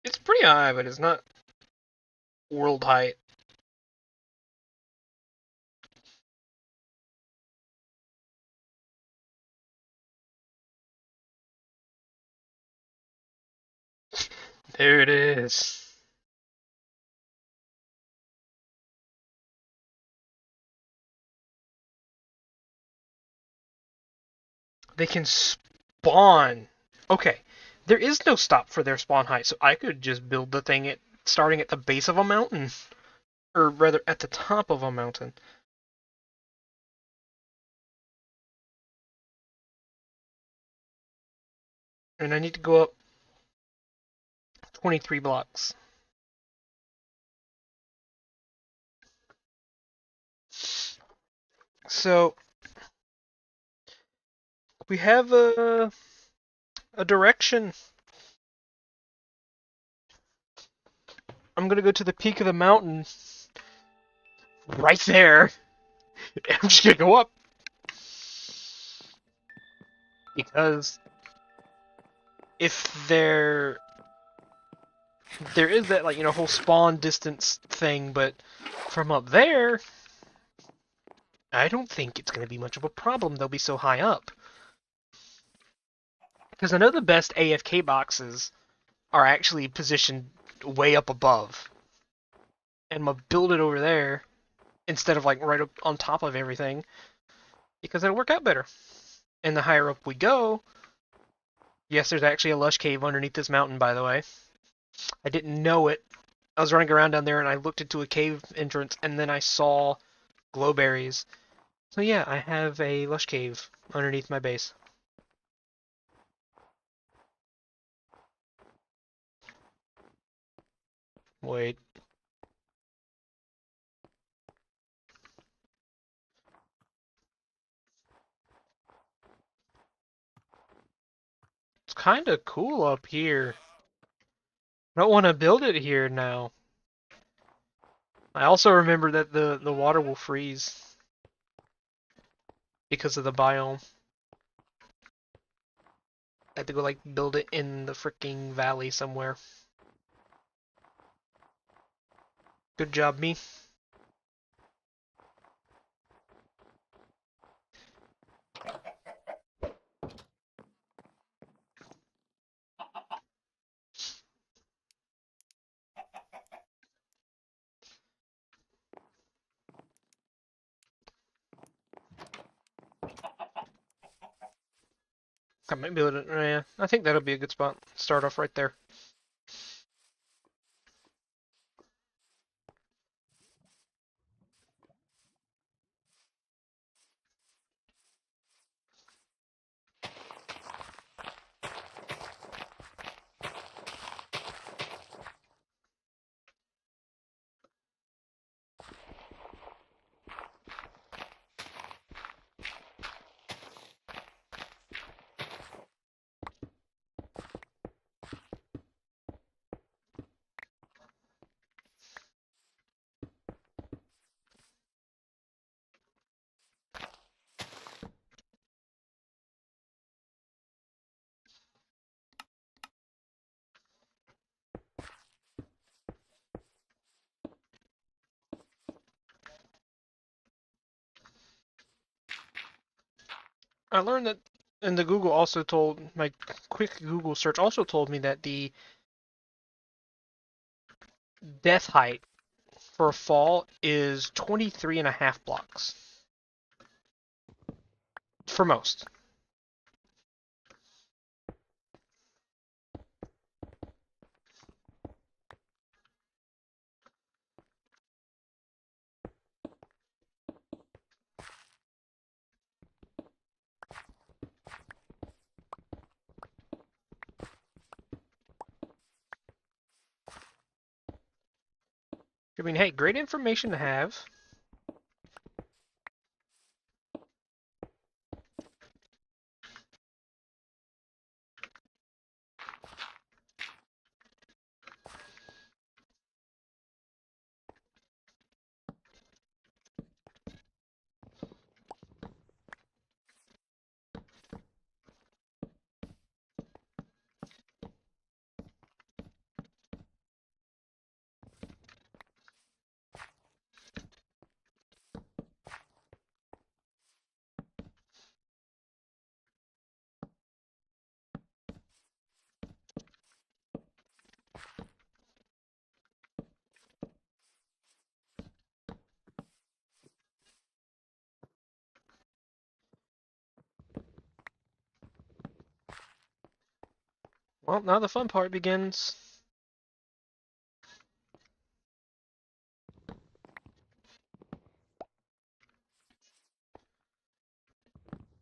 [SPEAKER 1] It's pretty high, but it's not world height. There it is. They can spawn. Okay, there is no stop for their spawn height, so I could just build the thing starting at the base of a mountain, or rather at the top of a mountain. And I need to go up 23 blocks. So we have a direction. I'm gonna go to the peak of the mountain, right there. I'm just gonna go up because if there is that, like, whole spawn distance thing, but from up there, I don't think it's gonna be much of a problem. They'll be so high up. Because I know the best AFK boxes are actually positioned way up above. And I'm gonna build it over there instead of like right up on top of everything, because it'll work out better. And the higher up we go, yes, there's actually a lush cave underneath this mountain, by the way. I didn't know it. I was running around down there and I looked into a cave entrance and then I saw glowberries. So yeah, I have a lush cave underneath my base. Wait. It's kind of cool up here. I don't want to build it here now. I also remember that the water will freeze because of the biome. I had to go like build it in the freaking valley somewhere. Good job, me. I might build it. Yeah, I think that'll be a good spot. Start off right there. I learned that, and the Google also told, my quick Google search also told me that the death height for a fall is 23.5 blocks. For most. I mean, hey, great information to have. Well, now the fun part begins.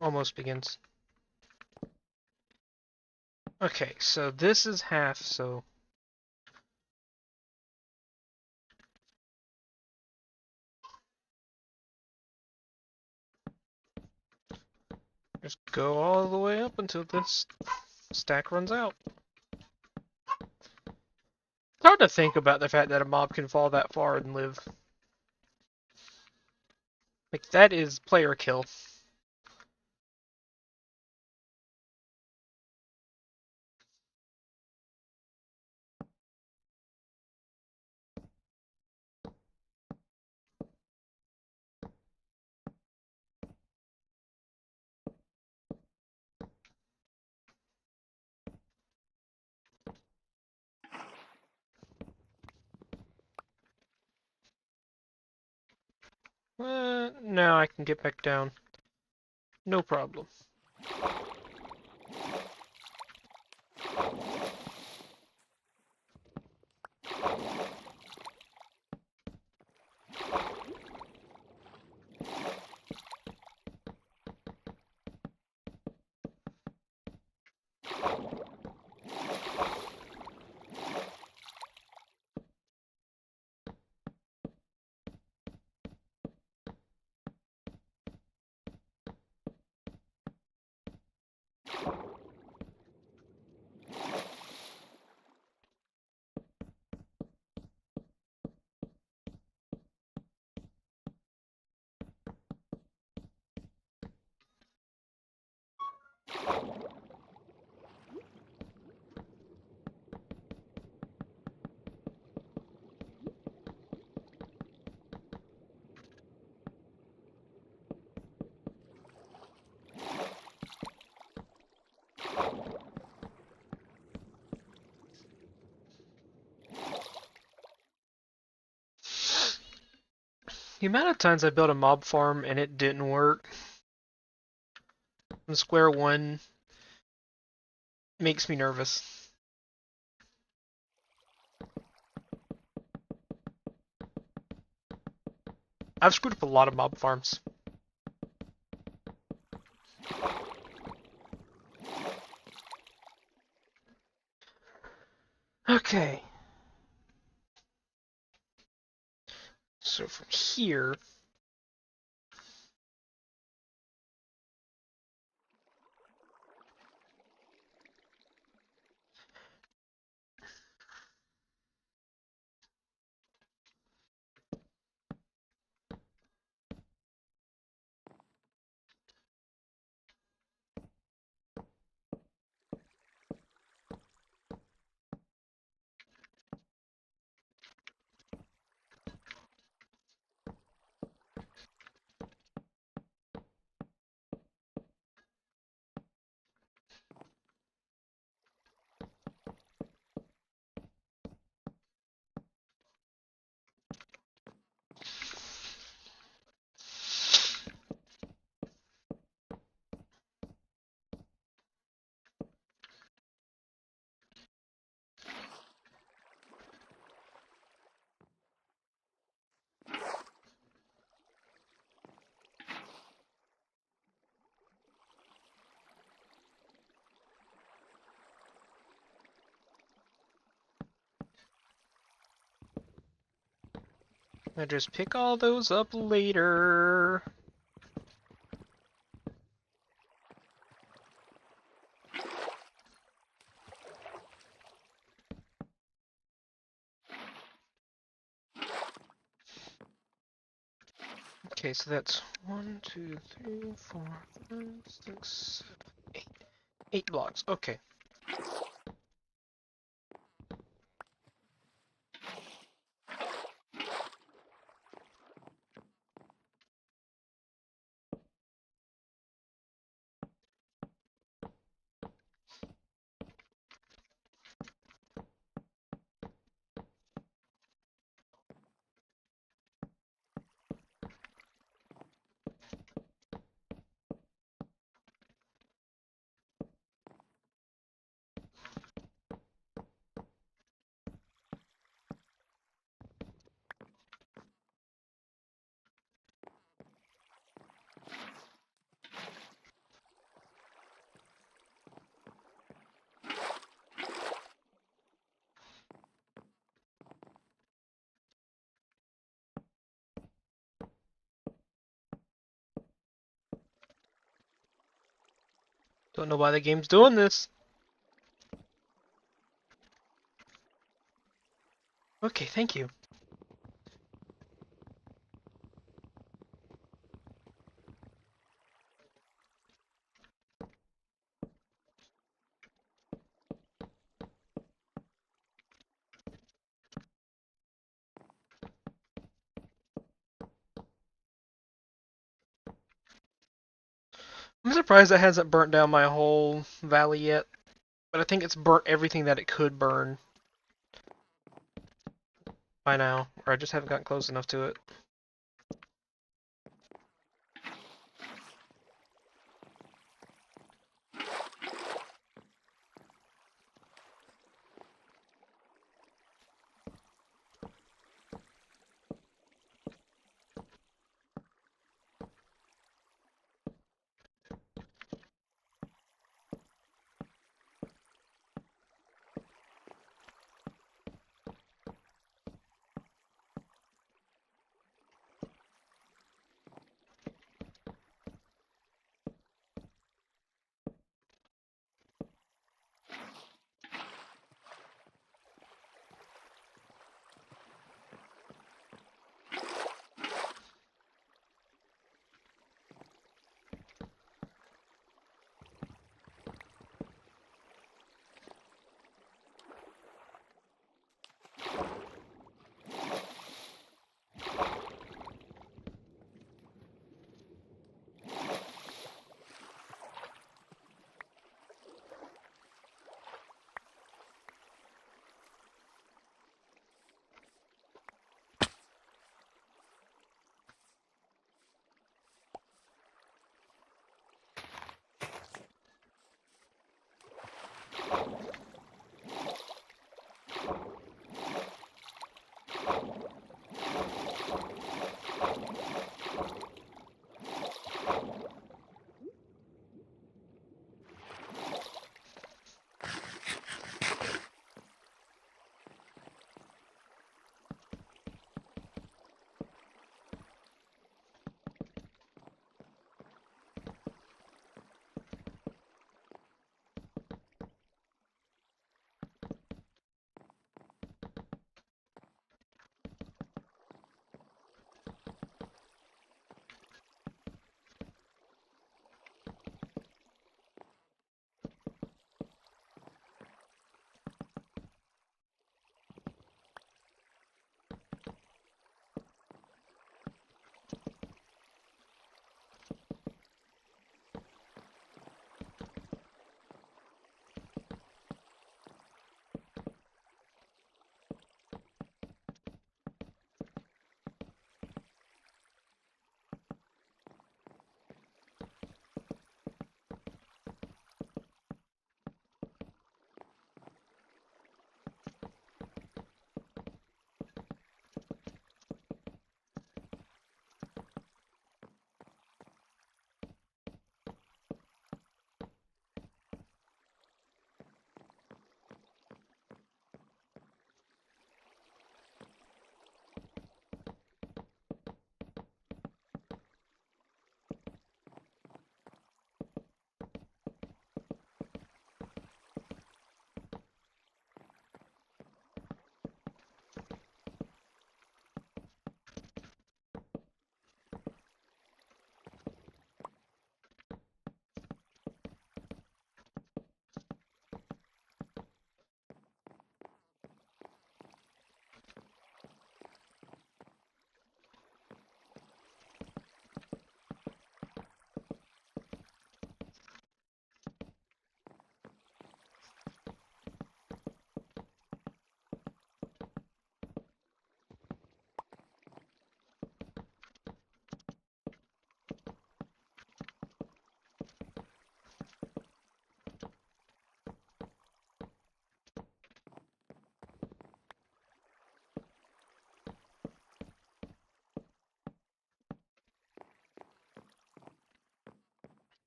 [SPEAKER 1] Almost begins. Okay, so this is half, so... just go all the way up until this stack runs out. It's hard to think about the fact that a mob can fall that far and live. Like, that is player kill. Now I can get back down. No problem. The amount of times I built a mob farm and it didn't work from square one makes me nervous. I've screwed up a lot of mob farms. Okay. So from here... I just pick all those up later. Okay, so that's 1, 2, 3, 4, 5, 6, 7, 8. 8 blocks. Okay. Don't know why the game's doing this. Okay, thank you. I'm surprised that hasn't burnt down my whole valley yet, but I think it's burnt everything that it could burn by now, or I just haven't gotten close enough to it.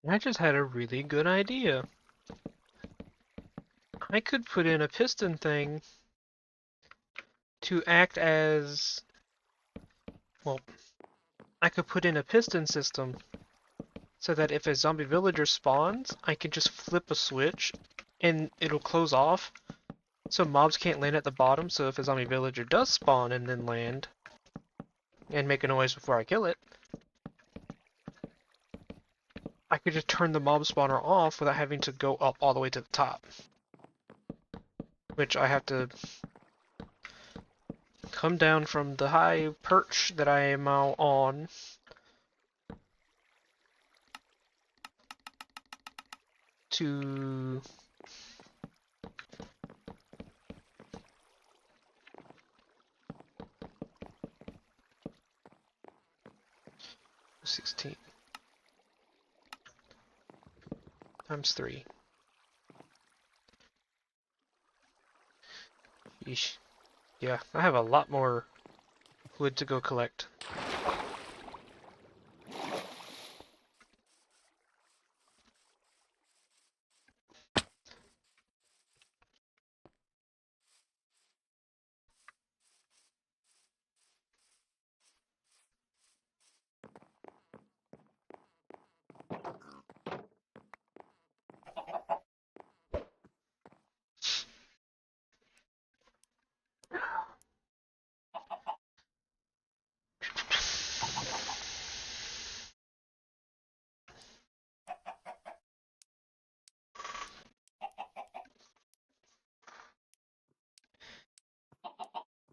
[SPEAKER 1] I just had a really good idea. I could put in a piston thing to act as... Well, I could put in a piston system so that if a zombie villager spawns, I can just flip a switch and it'll close off so mobs can't land at the bottom. So if a zombie villager does spawn and then land and make a noise before I kill it, I could just turn the mob spawner off without having to go up all the way to the top. Which I have to come down from the high perch that I am now on to 16 times 3. Yeesh. Yeah, I have a lot more wood to go collect.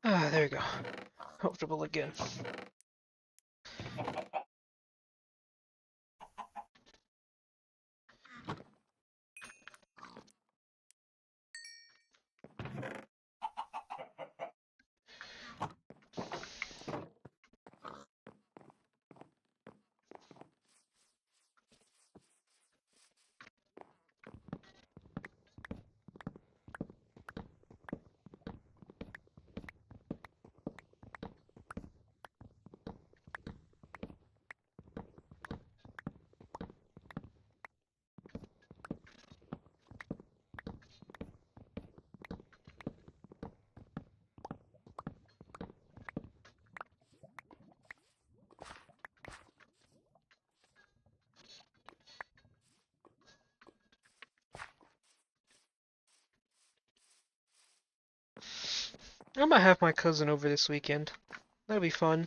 [SPEAKER 1] Ah, there we go. Comfortable again. I might have my cousin over this weekend. That'll be fun.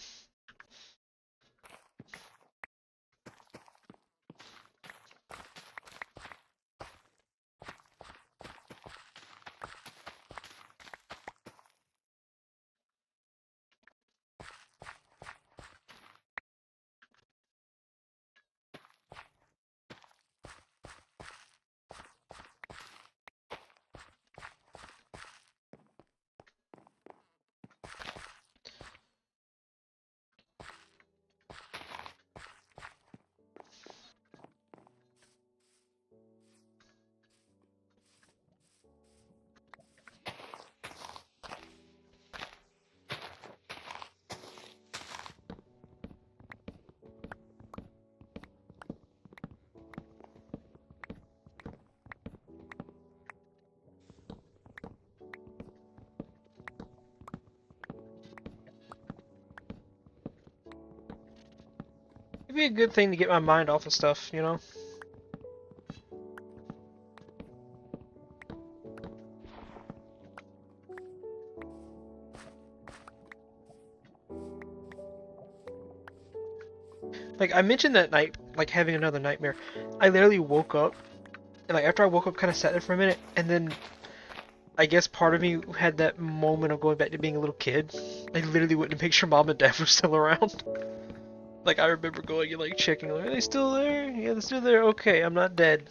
[SPEAKER 1] It'd be a good thing to get my mind off of stuff, you know? Like, I mentioned that night, like, having another nightmare. I literally woke up, and, like, after I woke up, kind of sat there for a minute, and then I guess part of me had that moment of going back to being a little kid. I literally went to make sure mom and dad were still around. Like, I remember going and, like, checking, like, are they still there? Yeah, they're still there. Okay, I'm not dead.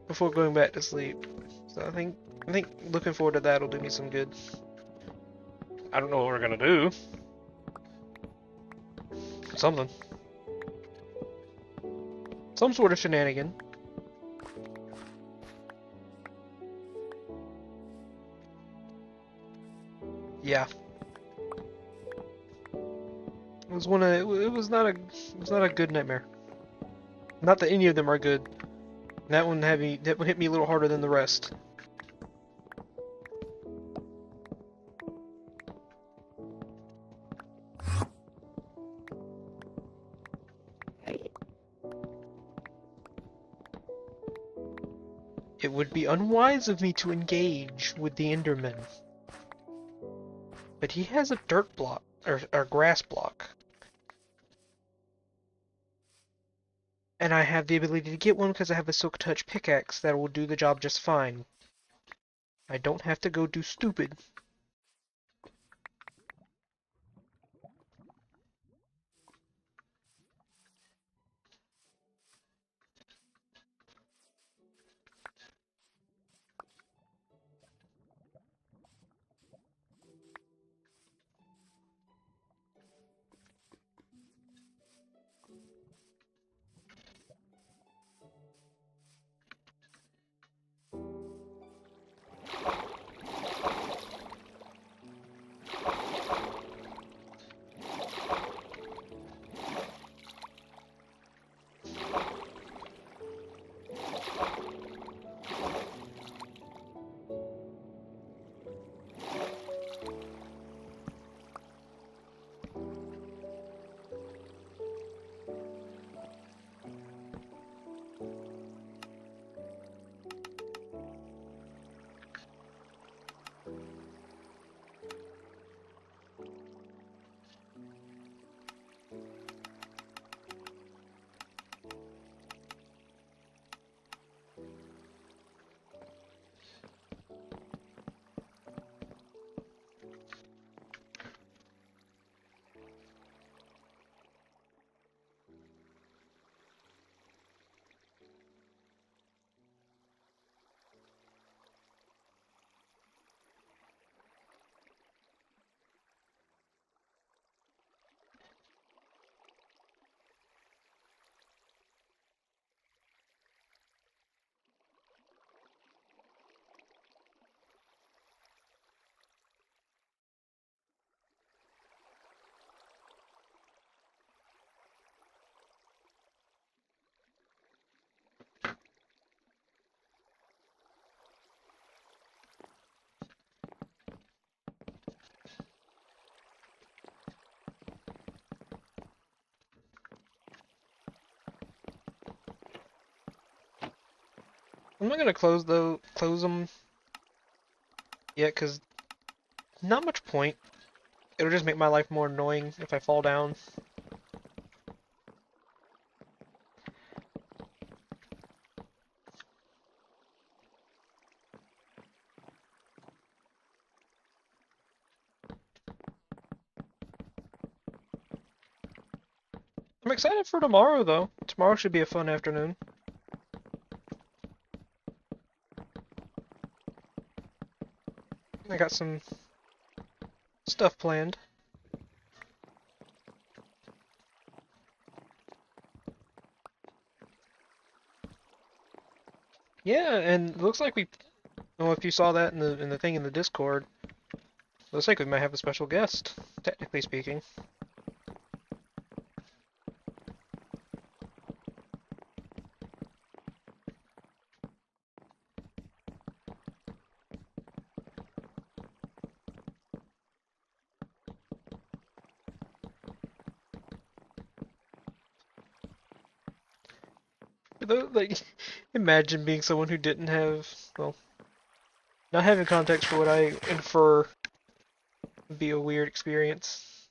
[SPEAKER 1] Before going back to sleep. So I think looking forward to that will do me some good. I don't know what we're gonna do. Something. Some sort of shenanigan. Yeah. It was not a good nightmare. Not that any of them are good. That one hit me a little harder than the rest. It would be unwise of me to engage with the Enderman. But he has a dirt block, or grass block. And I have the ability to get one because I have a Silk Touch pickaxe that will do the job just fine. I don't have to go do stupid. I'm not gonna close them yet, cause not much point. It'll just make my life more annoying if I fall down. I'm excited for tomorrow, though. Tomorrow should be a fun afternoon. I got some stuff planned. Yeah, and it looks like I don't know if you saw that in the thing in the Discord. Looks like we might have a special guest, technically speaking. Like, imagine being someone who didn't have, well, not having context for what I infer would be a weird experience.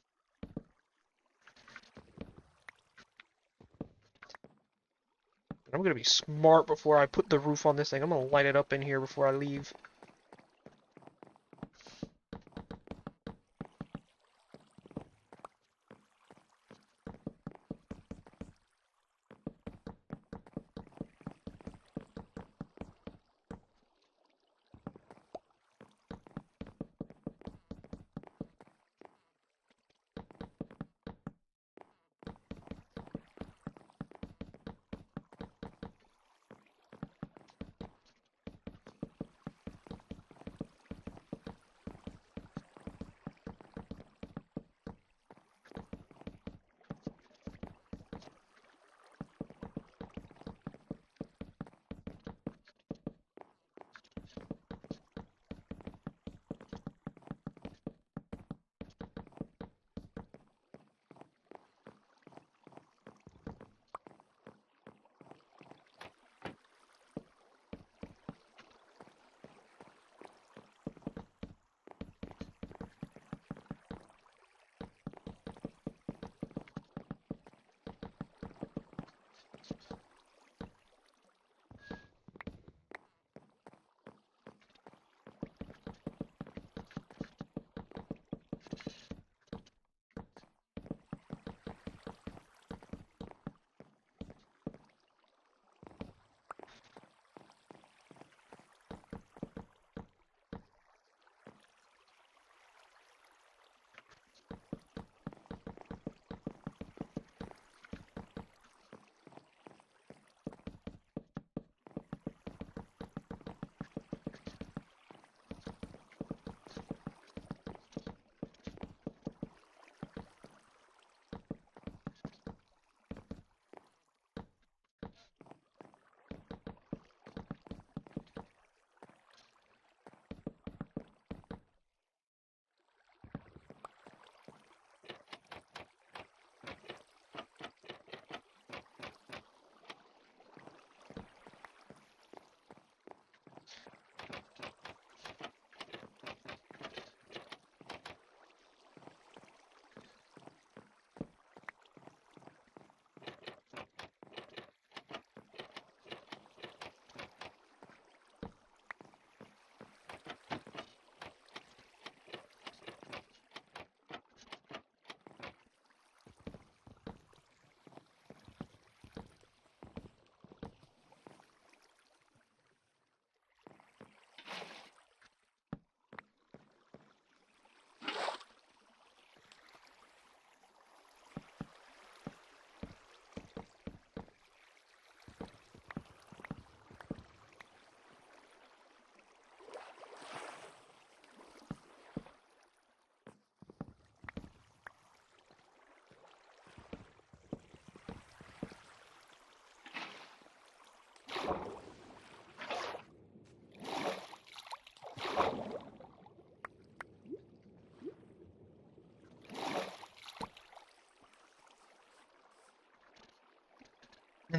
[SPEAKER 1] I'm gonna be smart before I put the roof on this thing. I'm gonna light it up in here before I leave.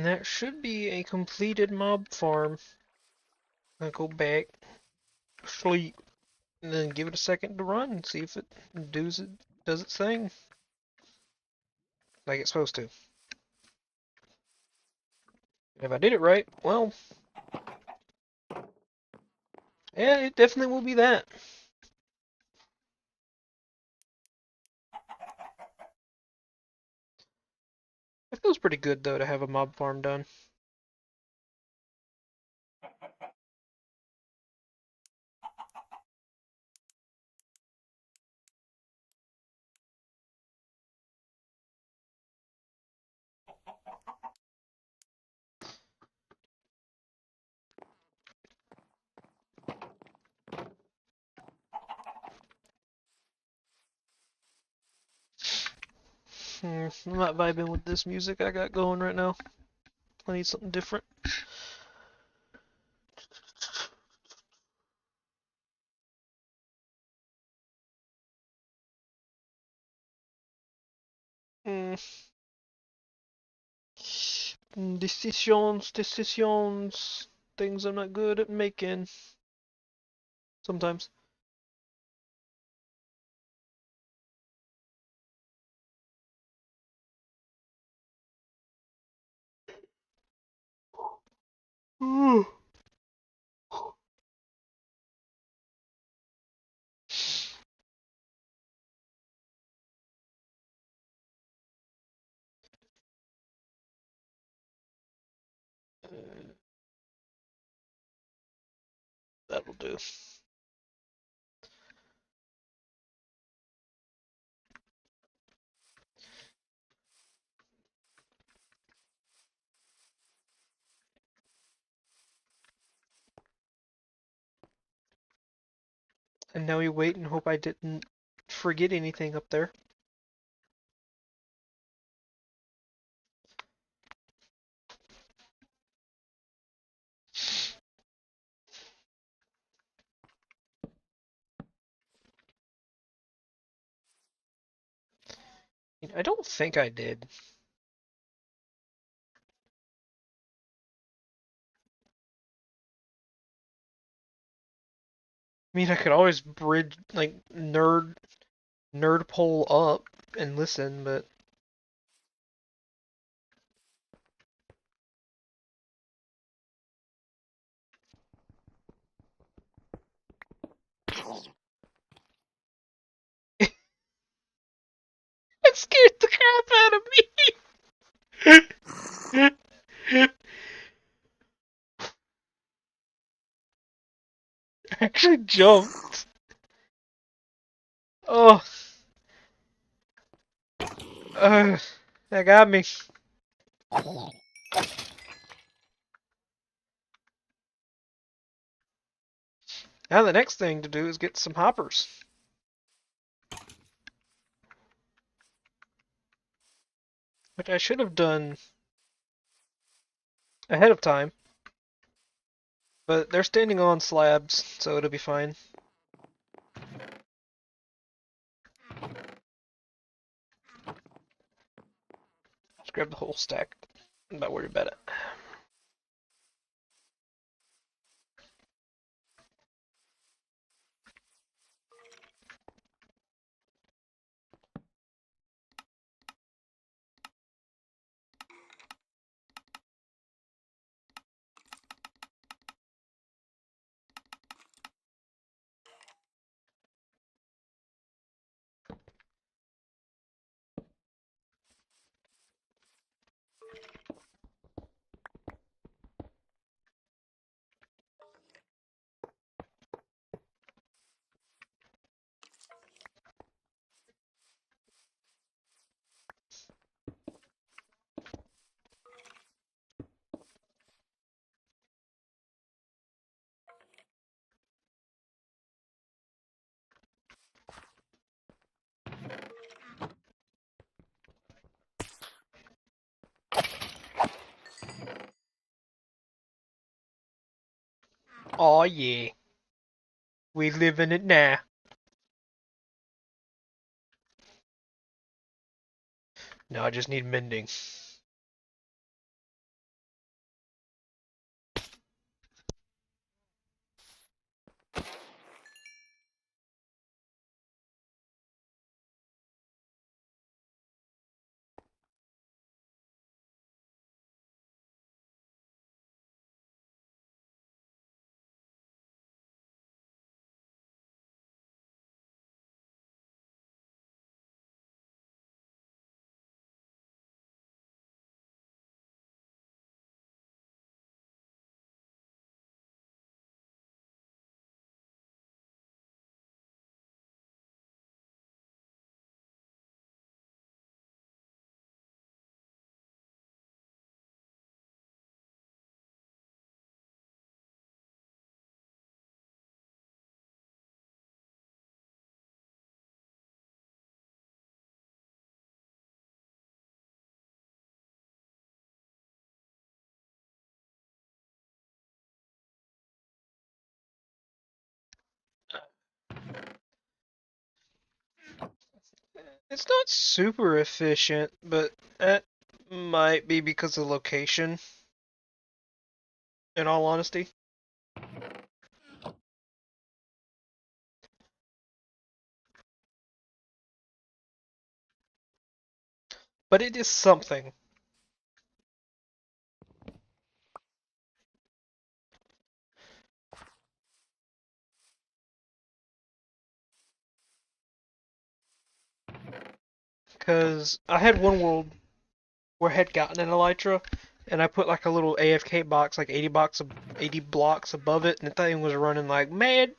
[SPEAKER 1] that should be a completed mob farm. I'll go back, sleep, and then give it a second to run and see if it does its thing like it's supposed to. If I did it right, well, yeah, it definitely will be that. It feels pretty good though to have a mob farm done. I'm not vibing with this music I got going right now. I need something different. Mm. Decisions. Things I'm not good at making. Sometimes. That'll do. And now we wait and hope I didn't forget anything up there. I don't think I did. I mean, I could always bridge, like, nerd pull up and listen, but it scared the crap out of me. I actually jumped. Oh, that got me. Now the next thing to do is get some hoppers. Which I should have done ahead of time. But they're standing on slabs, so it'll be fine. Just grab the whole stack. I'm not worried about it. Aw, yeah. We live in it now. No, I just need mending. It's not super efficient, but that might be because of location, in all honesty. But it is something. Because I had one world where I had gotten an elytra, and I put like a little AFK box, like 80 blocks above it, and the thing was running like mad.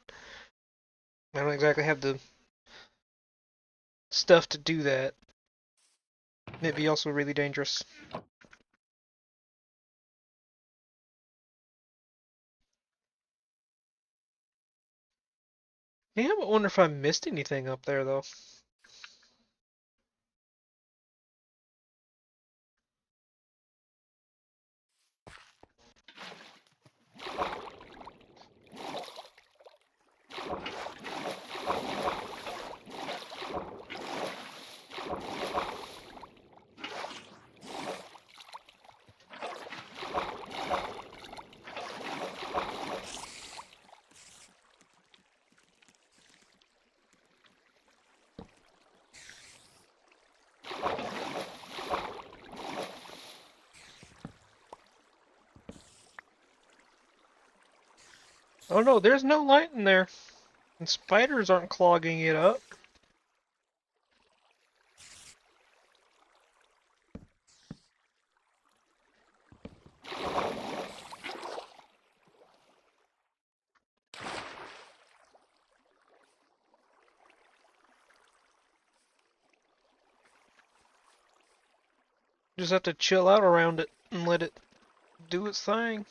[SPEAKER 1] I don't exactly have the stuff to do that. It'd be also really dangerous. Yeah, I wonder if I missed anything up there though. Oh no, there's no light in there. And spiders aren't clogging it up. Just have to chill out around it and let it do its thing.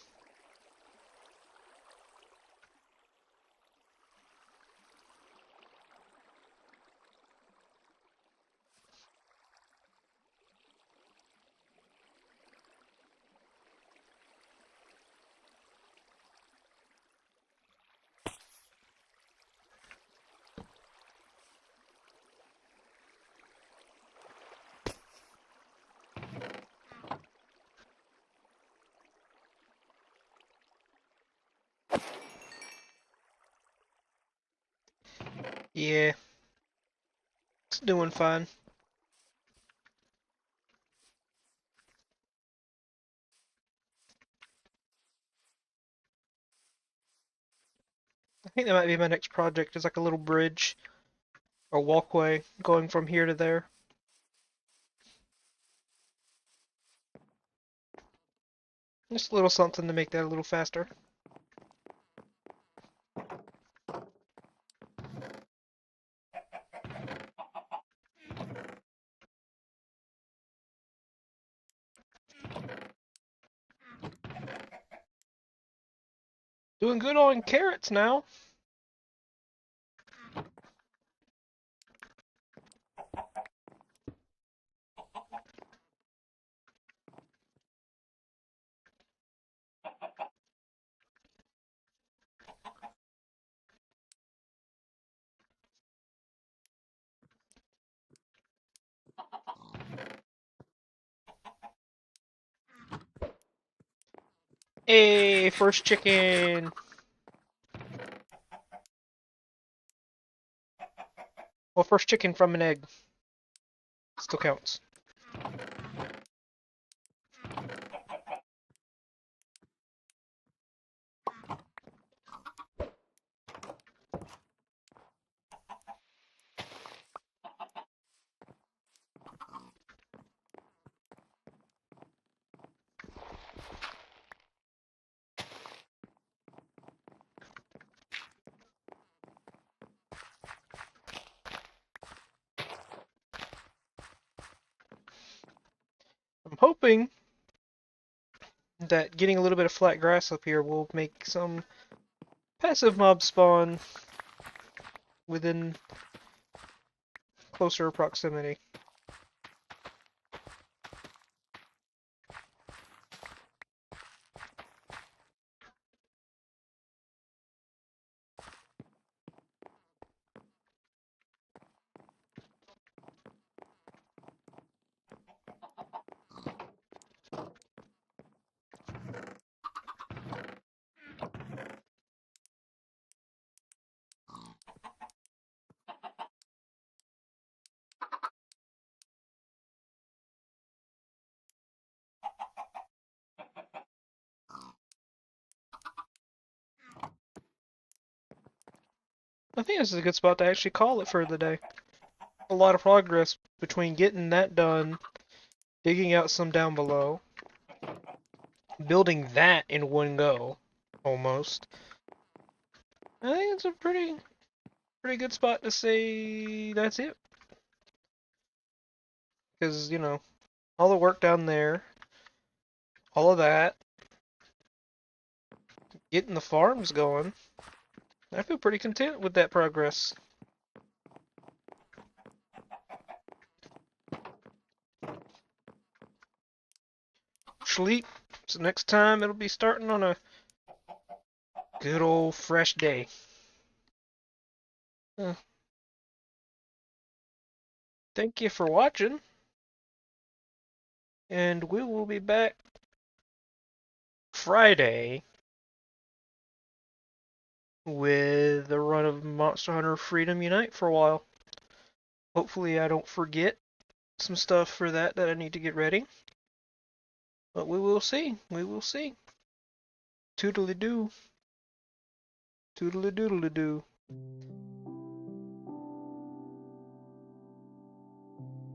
[SPEAKER 1] Yeah, it's doing fine. I think that might be my next project, is like a little bridge or walkway going from here to there. Just a little something to make that a little faster. Doing good on carrots now. Hey, first chicken. Well, first chicken from an egg. Still counts. I'm hoping that getting a little bit of flat grass up here will make some passive mob spawn within closer proximity. I think this is a good spot to actually call it for the day. A lot of progress between getting that done, digging out some down below, building that in one go, almost. I think it's a pretty good spot to say that's it. Because, you know, all the work down there, all of that, getting the farms going, I feel pretty content with that progress. Sleep. So next time it'll be starting on a good old fresh day. Uh, Thank you for watching, and we will be back Friday with a run of Monster Hunter Freedom Unite for a while. Hopefully I don't forget some stuff for that I need to get ready. But we will see. We will see. Toodly-doo. Toodly-doodly-doo.